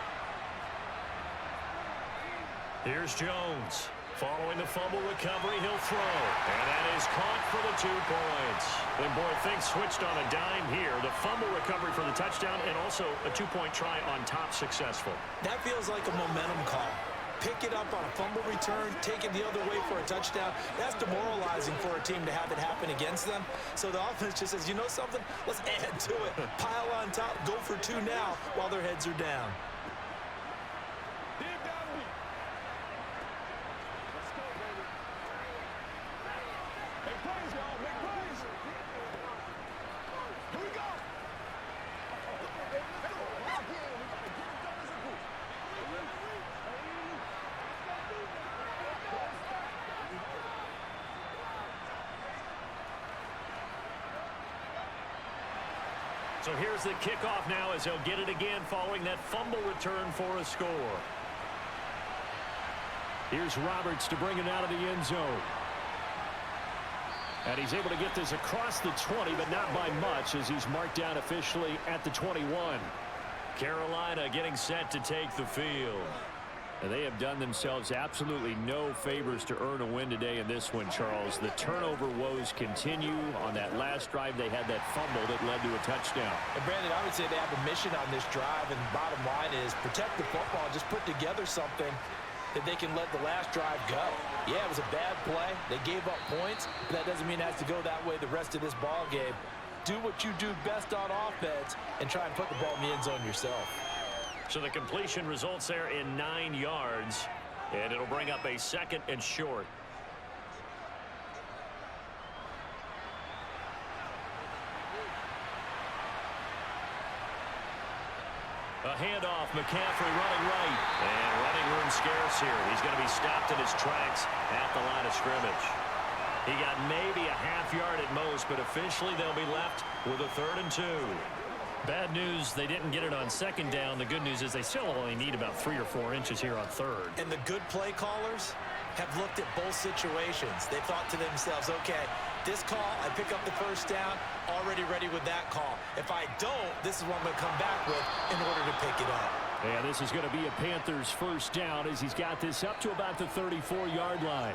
Here's Jones. Following the fumble recovery, he'll throw. And that is caught for the 2 points. And boy, things switched on a dime here. The fumble recovery for the touchdown and also a 2-point try on top successful. That feels like a momentum call. Pick it up on a fumble return, take it the other way for a touchdown. That's demoralizing for a team to have it happen against them. So the offense just says, you know something? Let's add to it. Pile on top, go for 2 now while their heads are down. So here's the kickoff now as he'll get it again following that fumble return for a score. Here's Roberts to bring it out of the end zone. And he's able to get this across the 20, but not by much as he's marked down officially at the 21. Carolina getting set to take the field. And they have done themselves absolutely no favors to earn a win today in this one, Charles. The turnover woes continue. On that last drive, they had that fumble that led to a touchdown. And Brandon, I would say they have a mission on this drive, and the bottom line is protect the football, just put together something that they can let the last drive go. Yeah, it was a bad play. They gave up points, but that doesn't mean it has to go that way the rest of this ball game. Do what you do best on offense and try and put the ball in the end zone yourself. So the completion results there in 9 yards, and it'll bring up a 2nd and short. A handoff, McCaffrey running right, and running room scarce here. He's going to be stopped in his tracks at the line of scrimmage. He got maybe a half yard at most, but officially they'll be left with a 3rd and 2. Bad news, they didn't get it on 2nd down. The good news is they still only need about 3 or 4 inches here on 3rd. And the good play callers have looked at both situations. They thought to themselves, okay, this call, I pick up the 1st down, already ready with that call. If I don't, this is what I'm going to come back with in order to pick it up. Yeah, this is going to be a Panthers 1st down as he's got this up to about the 34-yard line.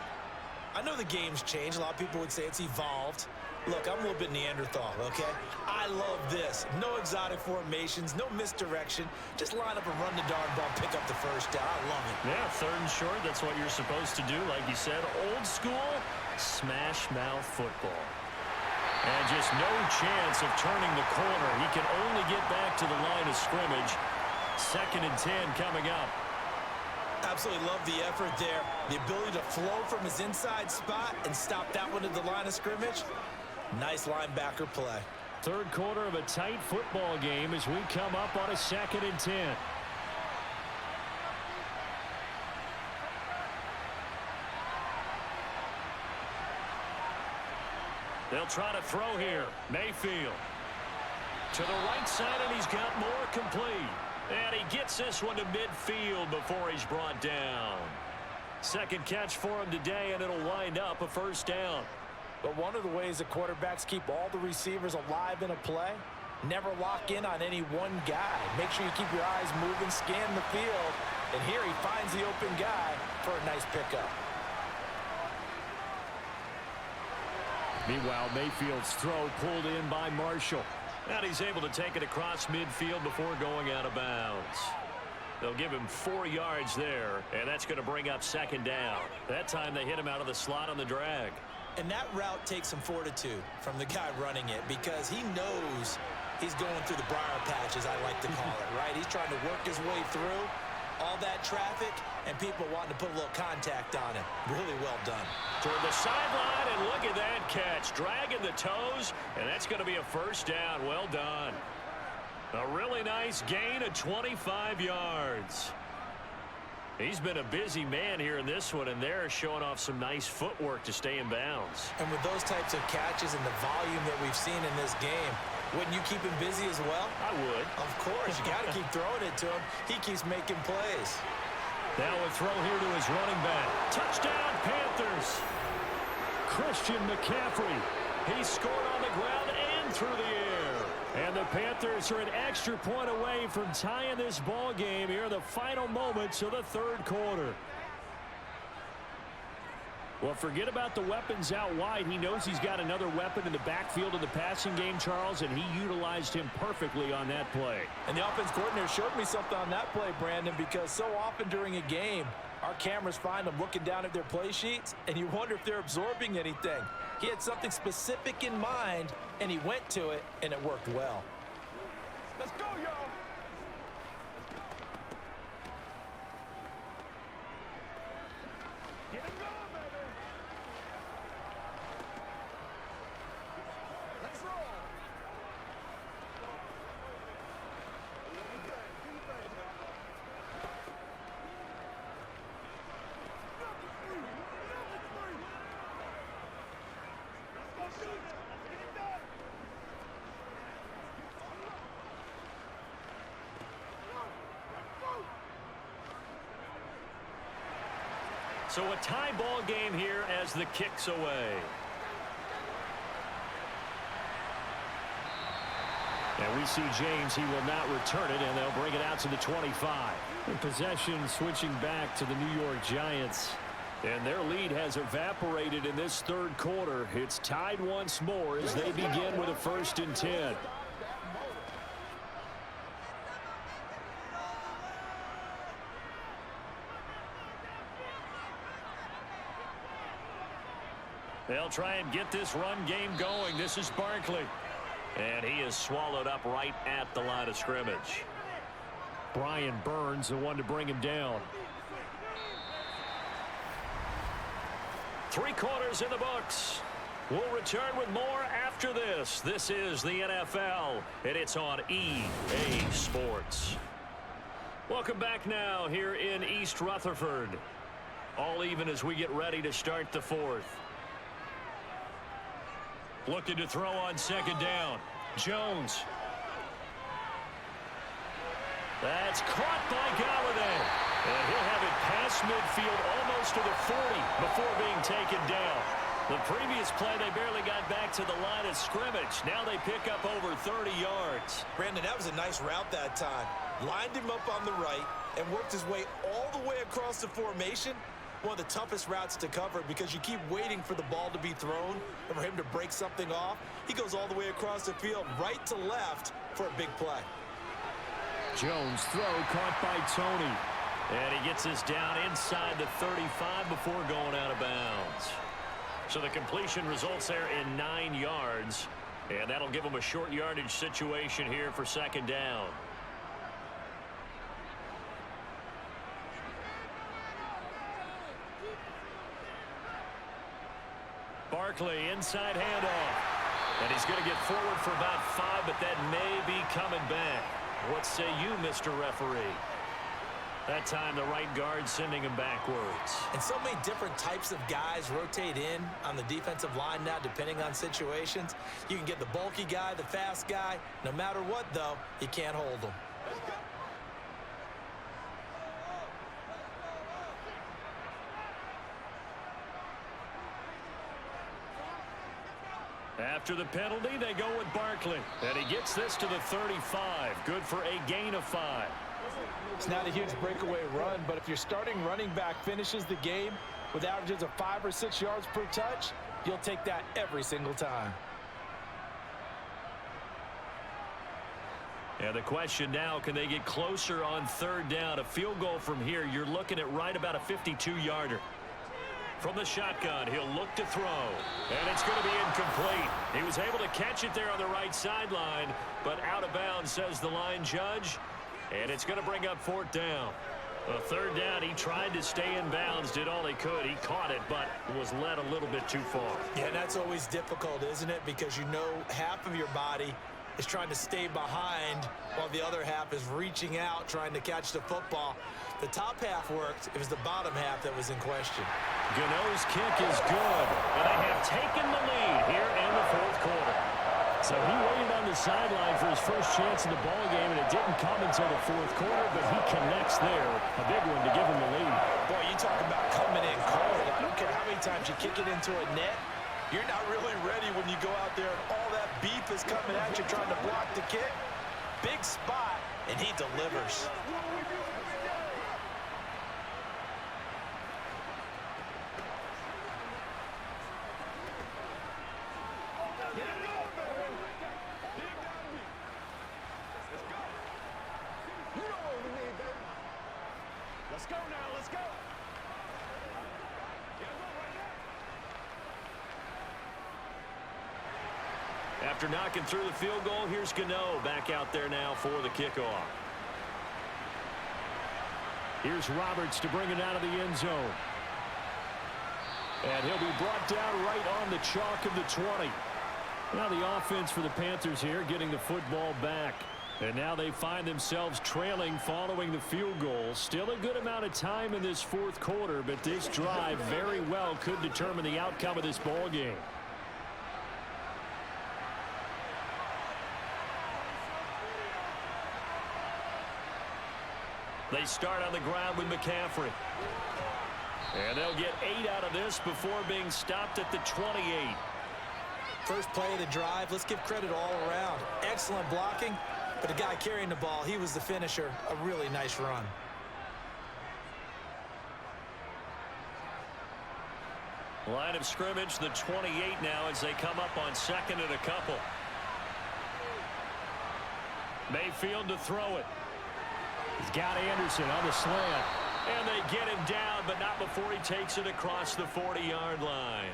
I know the game's changed. A lot of people would say it's evolved. Look, I'm a little bit Neanderthal, okay? I love this. No exotic formations, no misdirection. Just line up and run the darn ball, pick up the 1st down. I love it. Yeah, 3rd and short, that's what you're supposed to do. Like you said, old school, smash mouth football. And just no chance of turning the corner. He can only get back to the line of scrimmage. 2nd and 10 coming up. Absolutely love the effort there. The ability to flow from his inside spot and stop that one at the line of scrimmage. Nice linebacker play. 3rd quarter of a tight football game as we come up on a 2nd and 10. They'll try to throw here. Mayfield to the right side, and he's got more complete. And he gets this one to midfield before he's brought down. 2nd catch for him today, and it'll wind up a 1st down. But one of the ways that quarterbacks keep all the receivers alive in a play, never lock in on any one guy. Make sure you keep your eyes moving, scan the field, and here he finds the open guy for a nice pickup. Meanwhile, Mayfield's throw pulled in by Marshall. And he's able to take it across midfield before going out of bounds. They'll give him 4 yards there, and that's going to bring up 2nd down. That time they hit him out of the slot on the drag. And that route takes some fortitude from the guy running it because he knows he's going through the briar patch, as I like to call it, right? He's trying to work his way through all that traffic and people wanting to put a little contact on him. Really well done. Toward the sideline, and look at that catch. Dragging the toes, and that's going to be a 1st down. Well done. A really nice gain of 25 yards. He's been a busy man here in this one, and they're showing off some nice footwork to stay in bounds. And with those types of catches and the volume that we've seen in this game, wouldn't you keep him busy as well? I would. Of course. You got to keep throwing it to him. He keeps making plays. Now a throw here to his running back. Touchdown, Panthers. Christian McCaffrey. He scored on the ground and through the air. And the Panthers are an extra point away from tying this ball game here in the final moments of the 3rd quarter. Well, forget about the weapons out wide. He knows he's got another weapon in the backfield of the passing game, Charles, and he utilized him perfectly on that play. And the offense coordinator showed me something on that play, Brandon, because so often during a game, our cameras find them looking down at their play sheets, and you wonder if they're absorbing anything. He had something specific in mind, and he went to it, and it worked well. Let's go, y'all. Get him going, baby. Let's roll. So a tie ball game here as the kick's away. And we see James. He will not return it, and they'll bring it out to the 25. And possession switching back to the New York Giants. And their lead has evaporated in this third quarter. It's tied once more as they begin with a 1st and 10. They'll try and get this run game going. This is Barkley. And he is swallowed up right at the line of scrimmage. Brian Burns, the one to bring him down. 3 quarters in the books. We'll return with more after this. This is the NFL, and it's on EA Sports. Welcome back now here in East Rutherford. All even as we get ready to start the 4th. Looking to throw on 2nd down. Jones. That's caught by Galladay. And he'll have it past midfield almost to the 40 before being taken down. The previous play, they barely got back to the line of scrimmage. Now they pick up over 30 yards. Brandon, that was a nice route that time. Lined him up on the right and worked his way all the way across the formation. One of the toughest routes to cover because you keep waiting for the ball to be thrown and for him to break something off. He goes all the way across the field, right to left, for a big play. Jones throw caught by Tony. And he gets us down inside the 35 before going out of bounds. So the completion results there in 9 yards. And that'll give him a short yardage situation here for 2nd down. Barkley, inside handoff. And he's going to get forward for about 5, but that may be coming back. What say you, Mr. Referee? That time the right guard sending him backwards. And so many different types of guys rotate in on the defensive line now depending on situations. You can get the bulky guy, the fast guy. No matter what, though, you can't hold them. After the penalty, they go with Barkley. And he gets this to the 35. Good for a gain of 5. It's not a huge breakaway run, but if your starting running back finishes the game with averages of 5 or 6 yards per touch, you'll take that every single time. And the question now, can they get closer on 3rd down? A field goal from here, you're looking at right about a 52-yarder. From the shotgun, he'll look to throw. And it's going to be incomplete. He was able to catch it there on the right sideline, but out of bounds, says the line judge. And it's going to bring up 4th down. A 3rd down, he tried to stay in bounds, did all he could. He caught it, but was led a little bit too far. Yeah, and that's always difficult, isn't it? Because you know half of your body is trying to stay behind while the other half is reaching out, trying to catch the football. The top half worked. It was the bottom half that was in question. Gano's kick is good, and they have taken the lead here in the 4th quarter. So he waited on the sideline for his first chance in the ball game, and it didn't come until the 4th quarter, but he connects there. A big one to give him the lead. Boy, you talk about coming in cold. I don't care how many times you kick it into a net. You're not really ready when you go out there and all that beef is coming at you trying to block the kick. Big spot, and he delivers. After knocking through the field goal, here's Gano back out there now for the kickoff. Here's Roberts to bring it out of the end zone. And he'll be brought down right on the chalk of the 20. Now the offense for the Panthers here getting the football back. And now they find themselves trailing following the field goal. Still a good amount of time in this fourth quarter, but this drive very well could determine the outcome of this ball game. They start on the ground with McCaffrey. And they'll get 8 out of this before being stopped at the 28. First play of the drive, let's give credit all around. Excellent blocking, but the guy carrying the ball, he was the finisher. A really nice run. Line of scrimmage, the 28 now as they come up on second and a couple. Mayfield to throw it. He's got Anderson on the slant. And they get him down, but not before he takes it across the 40-yard line.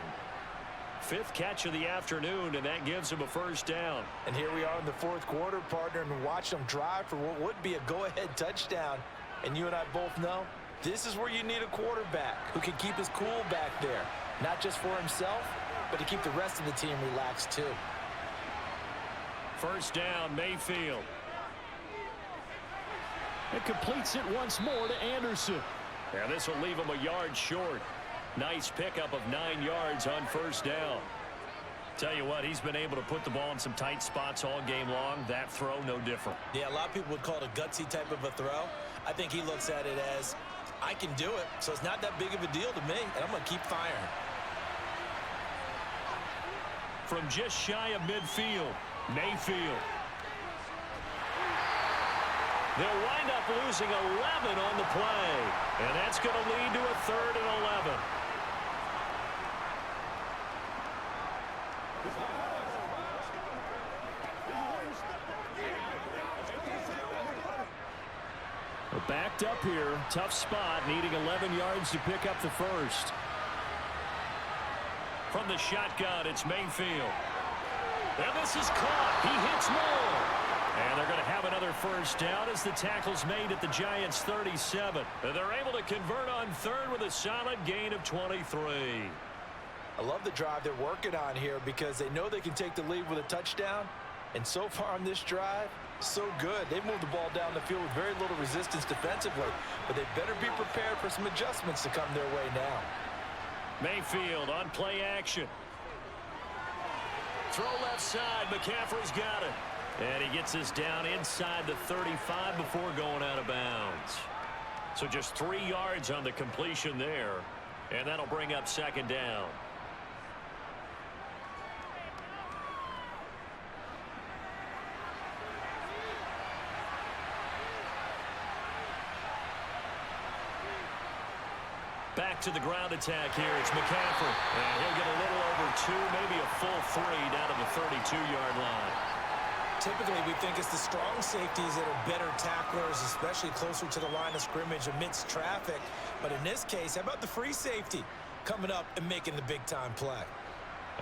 5th catch of the afternoon, and that gives him a first down. And here we are in the fourth quarter, partner, and watch them drive for what would be a go-ahead touchdown. And you and I both know this is where you need a quarterback who can keep his cool back there. Not just for himself, but to keep the rest of the team relaxed too. First down, Mayfield. It completes it once more to Anderson. And this will leave him a yard short. Nice pickup of 9 yards on first down. Tell you what, he's been able to put the ball in some tight spots all game long. That throw, no different. Yeah, a lot of people would call it a gutsy type of a throw. I think he looks at it as, I can do it, so it's not that big of a deal to me, and I'm going to keep firing. From just shy of midfield, Mayfield. They'll wind up losing 11 on the play, and that's going to lead to a 3rd and 11. We're backed up here. Tough spot, needing 11 yards to pick up the first. From the shotgun, it's Mayfield. And this is caught. He hits more. And they're going to have another first down as the tackle's made at the Giants' 37. And they're able to convert on 3rd with a solid gain of 23. I love the drive they're working on here because they know they can take the lead with a touchdown. And so far on this drive, so good. They've moved the ball down the field with very little resistance defensively. But they better be prepared for some adjustments to come their way now. Mayfield on play action. Throw left side. McCaffrey's got it. And he gets this down inside the 35 before going out of bounds. So just 3 yards on the completion there. And that'll bring up second down. Back to the ground attack here. It's McCaffrey. And he'll get a little over 2, maybe a full 3 down to the 32-yard line. Typically, we think it's the strong safeties that are better tacklers, especially closer to the line of scrimmage amidst traffic. But in this case, how about the free safety coming up and making the big-time play?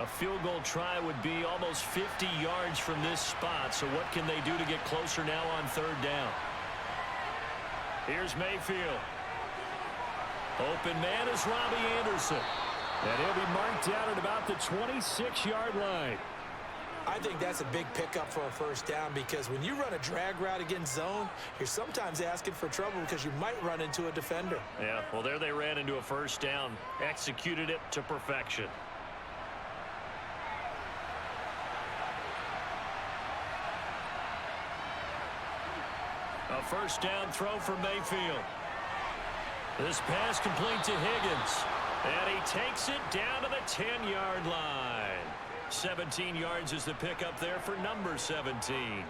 A field goal try would be almost 50 yards from this spot. So what can they do to get closer now on 3rd down? Here's Mayfield. Open man is Robbie Anderson. And he'll be marked down at about the 26-yard line. I think that's a big pickup for a first down because when you run a drag route against zone, you're sometimes asking for trouble because you might run into a defender. Yeah, well, there they ran into a first down, executed it to perfection. A first down throw for Mayfield. This pass complete to Higgins. And he takes it down to the 10-yard line. 17 yards is the pickup there for number 17.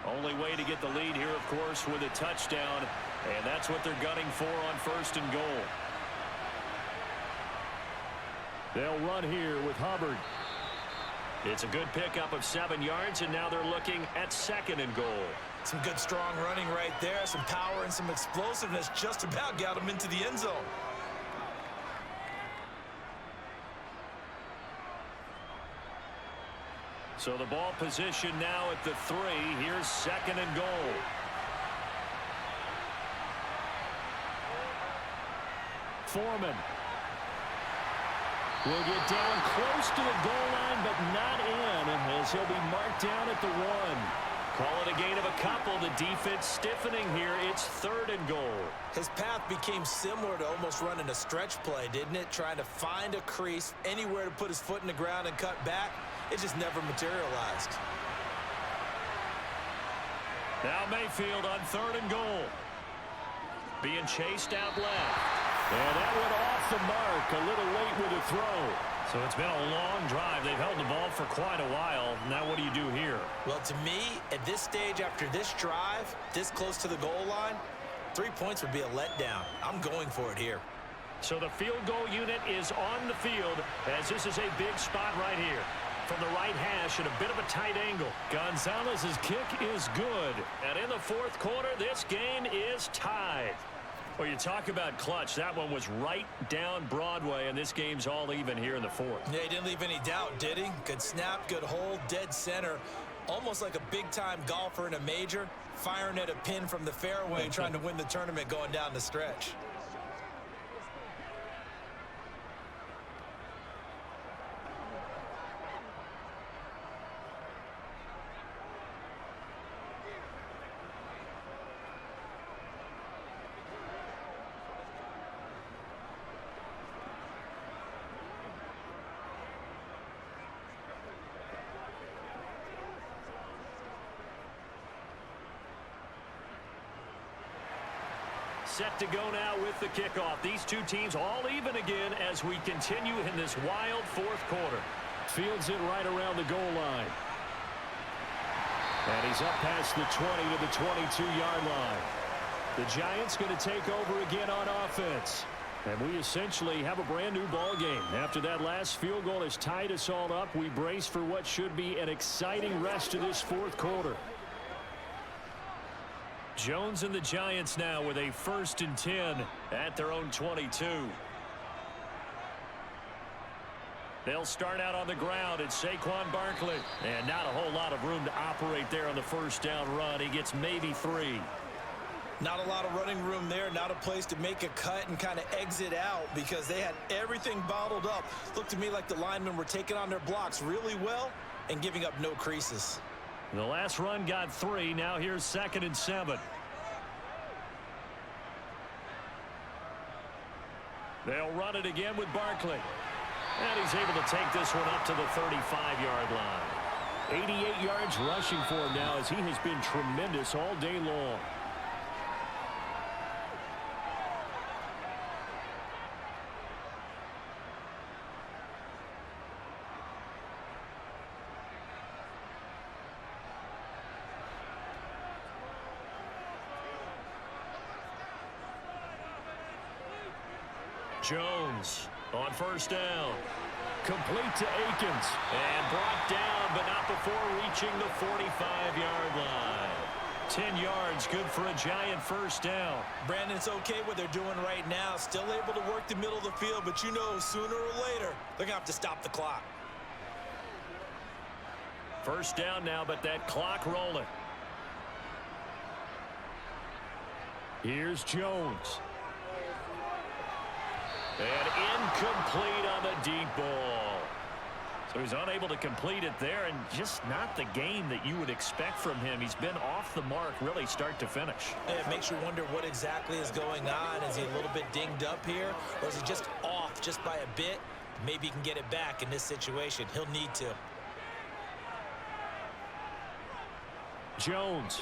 Only way to get the lead here, of course, with a touchdown. And that's what they're gunning for on 1st and goal. They'll run here with Hubbard. It's a good pickup of 7 yards, and now they're looking at 2nd and goal. Some good, strong running right there. Some power and some explosiveness just about got him into the end zone. So the ball position now at the 3. Here's 2nd and goal. Foreman will get down close to the goal line, but not in, as he'll be marked down at the 1. Call it a gain of a couple. The defense stiffening here. It's 3rd and goal. His path became similar to almost running a stretch play, didn't it? Trying to find a crease, anywhere to put his foot in the ground and cut back. It just never materialized. Now Mayfield on 3rd and goal. Being chased out left. And that went off the mark. A little late with a throw. So it's been a long drive. They've held the ball for quite a while. Now what do you do here? Well, to me, at this stage, after this drive, this close to the goal line, 3 points would be a letdown. I'm going for it here. So the field goal unit is on the field, as this is a big spot right here. From the right hash at a bit of a tight angle. Gonzalez's kick is good. And in the 4th quarter, this game is tied. Well, you talk about clutch. That one was right down Broadway, and this game's all even here in the 4th. Yeah, he didn't leave any doubt, did he? Good snap, good hold, dead center. Almost like a big-time golfer in a major, firing at a pin from the fairway, trying to win the tournament going down the stretch. Set to go now with the kickoff. These two teams all even again as we continue in this wild 4th quarter. Fields it right around the goal line. And he's up past the 20 to the 22-yard line. The Giants going to take over again on offense. And we essentially have a brand new ball game. After that last field goal has tied us all up, we brace for what should be an exciting rest of this 4th quarter. Jones and the Giants now with a 1st and 10 at their own 22. They'll start out on the ground. It's Saquon Barkley. And not a whole lot of room to operate there on the 1st down run. He gets maybe 3. Not a lot of running room there. Not a place to make a cut and kind of exit out because they had everything bottled up. Looked to me like the linemen were taking on their blocks really well and giving up no creases. The last run got 3. Now here's 2nd and 7. They'll run it again with Barkley. And he's able to take this one up to the 35-yard line. 88 yards rushing for him now as he has been tremendous all day long. Jones on 1st down. Complete to Akins. And brought down, but not before reaching the 45-yard line. 10 yards, good for a Giant 1st down. Brandon, it's okay what they're doing right now. Still able to work the middle of the field, but you know sooner or later they're going to have to stop the clock. 1st down now, but that clock rolling. Here's Jones. And incomplete on the deep ball. So he's unable to complete it there, and just not the game that you would expect from him. He's been off the mark really start to finish. It makes you wonder what exactly is going on. Is he a little bit dinged up here, or is he just off just by a bit? Maybe he can get it back in this situation. He'll need to. Jones.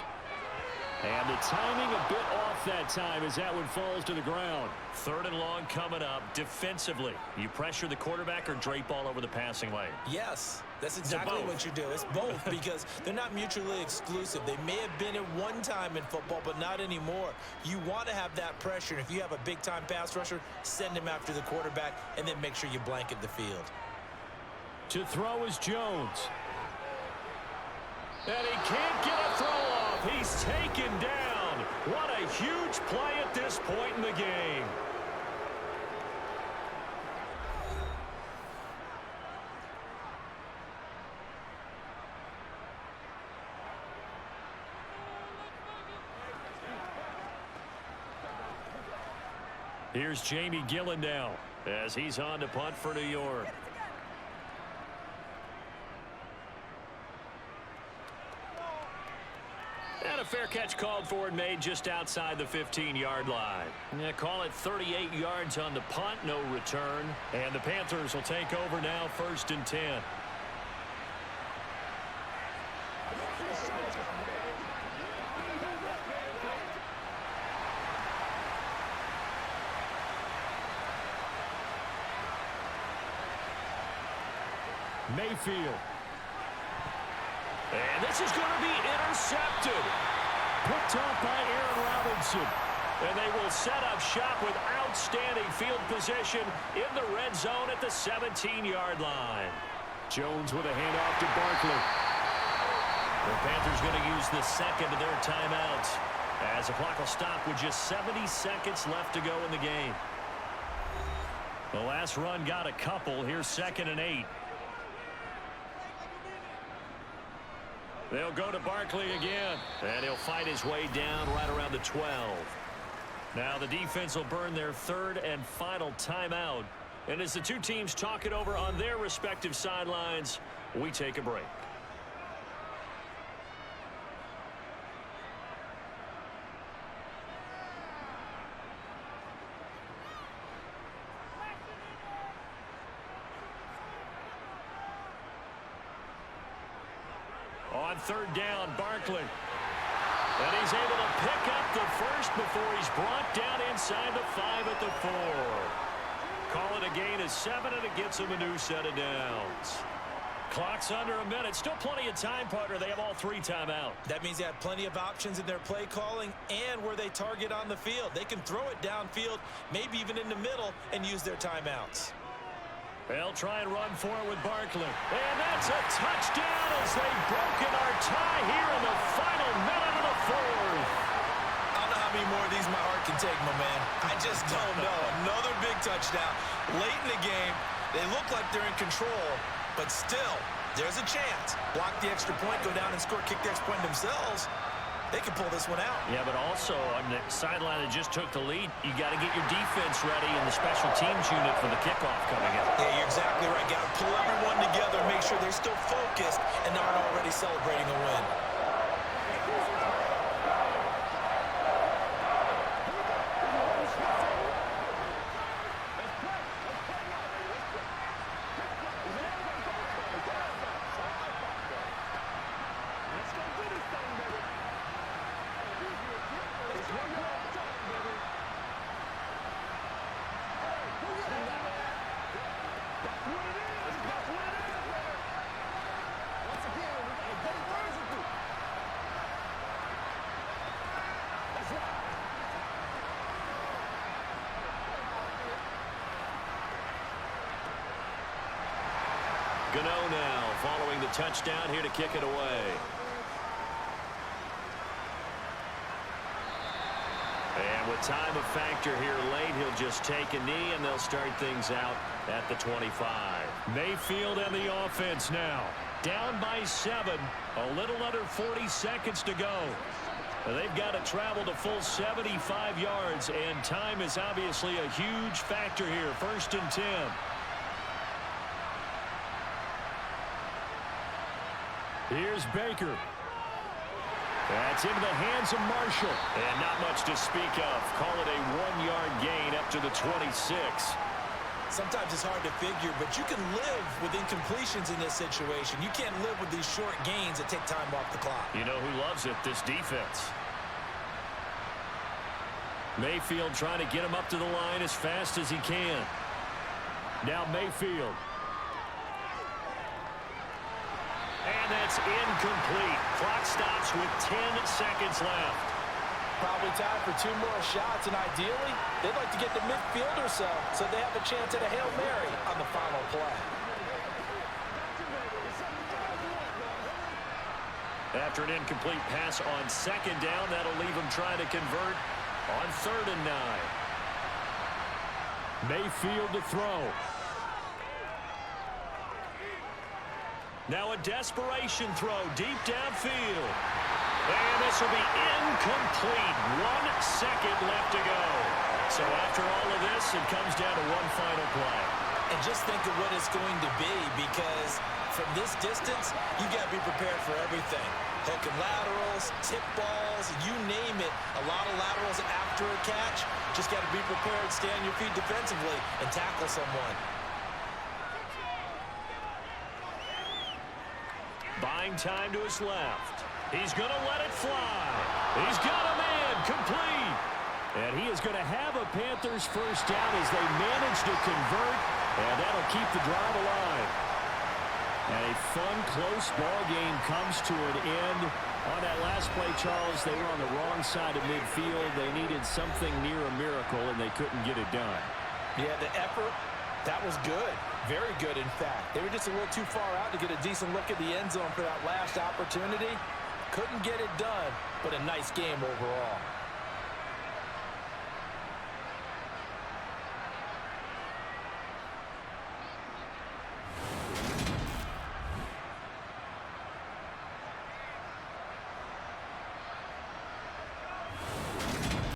And the timing a bit off that time as that one falls to the ground. 3rd and long coming up. Defensively, you pressure the quarterback or drape all over the passing lane? Yes, that's exactly what you do. It's both because they're not mutually exclusive. They may have been at one time in football, but not anymore. You want to have that pressure. And if you have a big-time pass rusher, send him after the quarterback and then make sure you blanket the field. To throw is Jones. And he can't get a throw off. He's taken down. What a huge play at this point in the game. Here's Jamie Gillen now as he's on to punt for New York. And a fair catch called for and made just outside the 15-yard line. Yeah, call it 38 yards on the punt, no return. And the Panthers will take over now, 1st and 10. Mayfield. And this is going to be intercepted. Picked off by Aaron Robinson. And they will set up shop with outstanding field position in the red zone at the 17-yard line. Jones with a handoff to Barkley. The Panthers going to use the second of their timeouts as the clock will stop with just 70 seconds left to go in the game. The last run got a couple. Here's 2nd and 8. They'll go to Barkley again, and he'll fight his way down right around the 12. Now the defense will burn their 3rd and final timeout. And as the two teams talk it over on their respective sidelines, we take a break. On 3rd down, Barkley. And he's able to pick up the first before he's brought down inside the 5 at the 4. Call it a gain of 7, and it gets him a new set of downs. Clock's under a minute. Still plenty of time, partner. They have all 3 timeouts. That means they have plenty of options in their play calling and where they target on the field. They can throw it downfield, maybe even in the middle, and use their timeouts. They'll try and run for it with Barkley. And that's a touchdown as they've broken our tie here in the final minute of the 4th. I don't know how many more of these my heart can take, my man. I just don't know. Another big touchdown. Late in the game, they look like they're in control, but still, there's a chance. Block the extra point, go down and score, kick the extra point themselves. They can pull this one out. Yeah, but also on the sideline that just took the lead, you got to get your defense ready and the special teams unit for the kickoff coming in. Yeah, you're exactly right. Got to pull everyone together, make sure they're still focused and aren't already celebrating a win. Gano now following the touchdown here to kick it away. And with time a factor here late, he'll just take a knee and they'll start things out at the 25. Mayfield and the offense now. Down by 7. A little under 40 seconds to go. They've got to travel to full 75 yards, and time is obviously a huge factor here. 1st and 10. Here's Baker. That's into the hands of Marshall. And not much to speak of. Call it a 1-yard gain up to the 26. Sometimes it's hard to figure, but you can live with incompletions in this situation. You can't live with these short gains that take time off the clock. You know who loves it? This defense. Mayfield trying to get him up to the line as fast as he can. Now Mayfield. And that's incomplete. Clock stops with 10 seconds left. Probably time for 2 more shots, and ideally, they'd like to get the midfield or so they have a chance at a Hail Mary on the final play. After an incomplete pass on second down, that'll leave him trying to convert on 3rd and 9. Mayfield to throw. Now a desperation throw deep downfield. And this will be incomplete. 1 second left to go. So after all of this, it comes down to one final play. And just think of what it's going to be, because from this distance, you got to be prepared for everything. Hook and laterals, tip balls, you name it. A lot of laterals after a catch. Just got to be prepared, stay on your feet defensively, and tackle someone. Buying time to his left. He's going to let it fly. He's got a man complete. And he is going to have a Panthers first down as they manage to convert, and that'll keep the drive alive. And a fun, close ball game comes to an end. On that last play, Charles, they were on the wrong side of midfield. They needed something near a miracle, and they couldn't get it done. Yeah, the effort, that was good. Very good, in fact. They were just a little too far out to get a decent look at the end zone for that last opportunity. Couldn't get it done, but a nice game overall.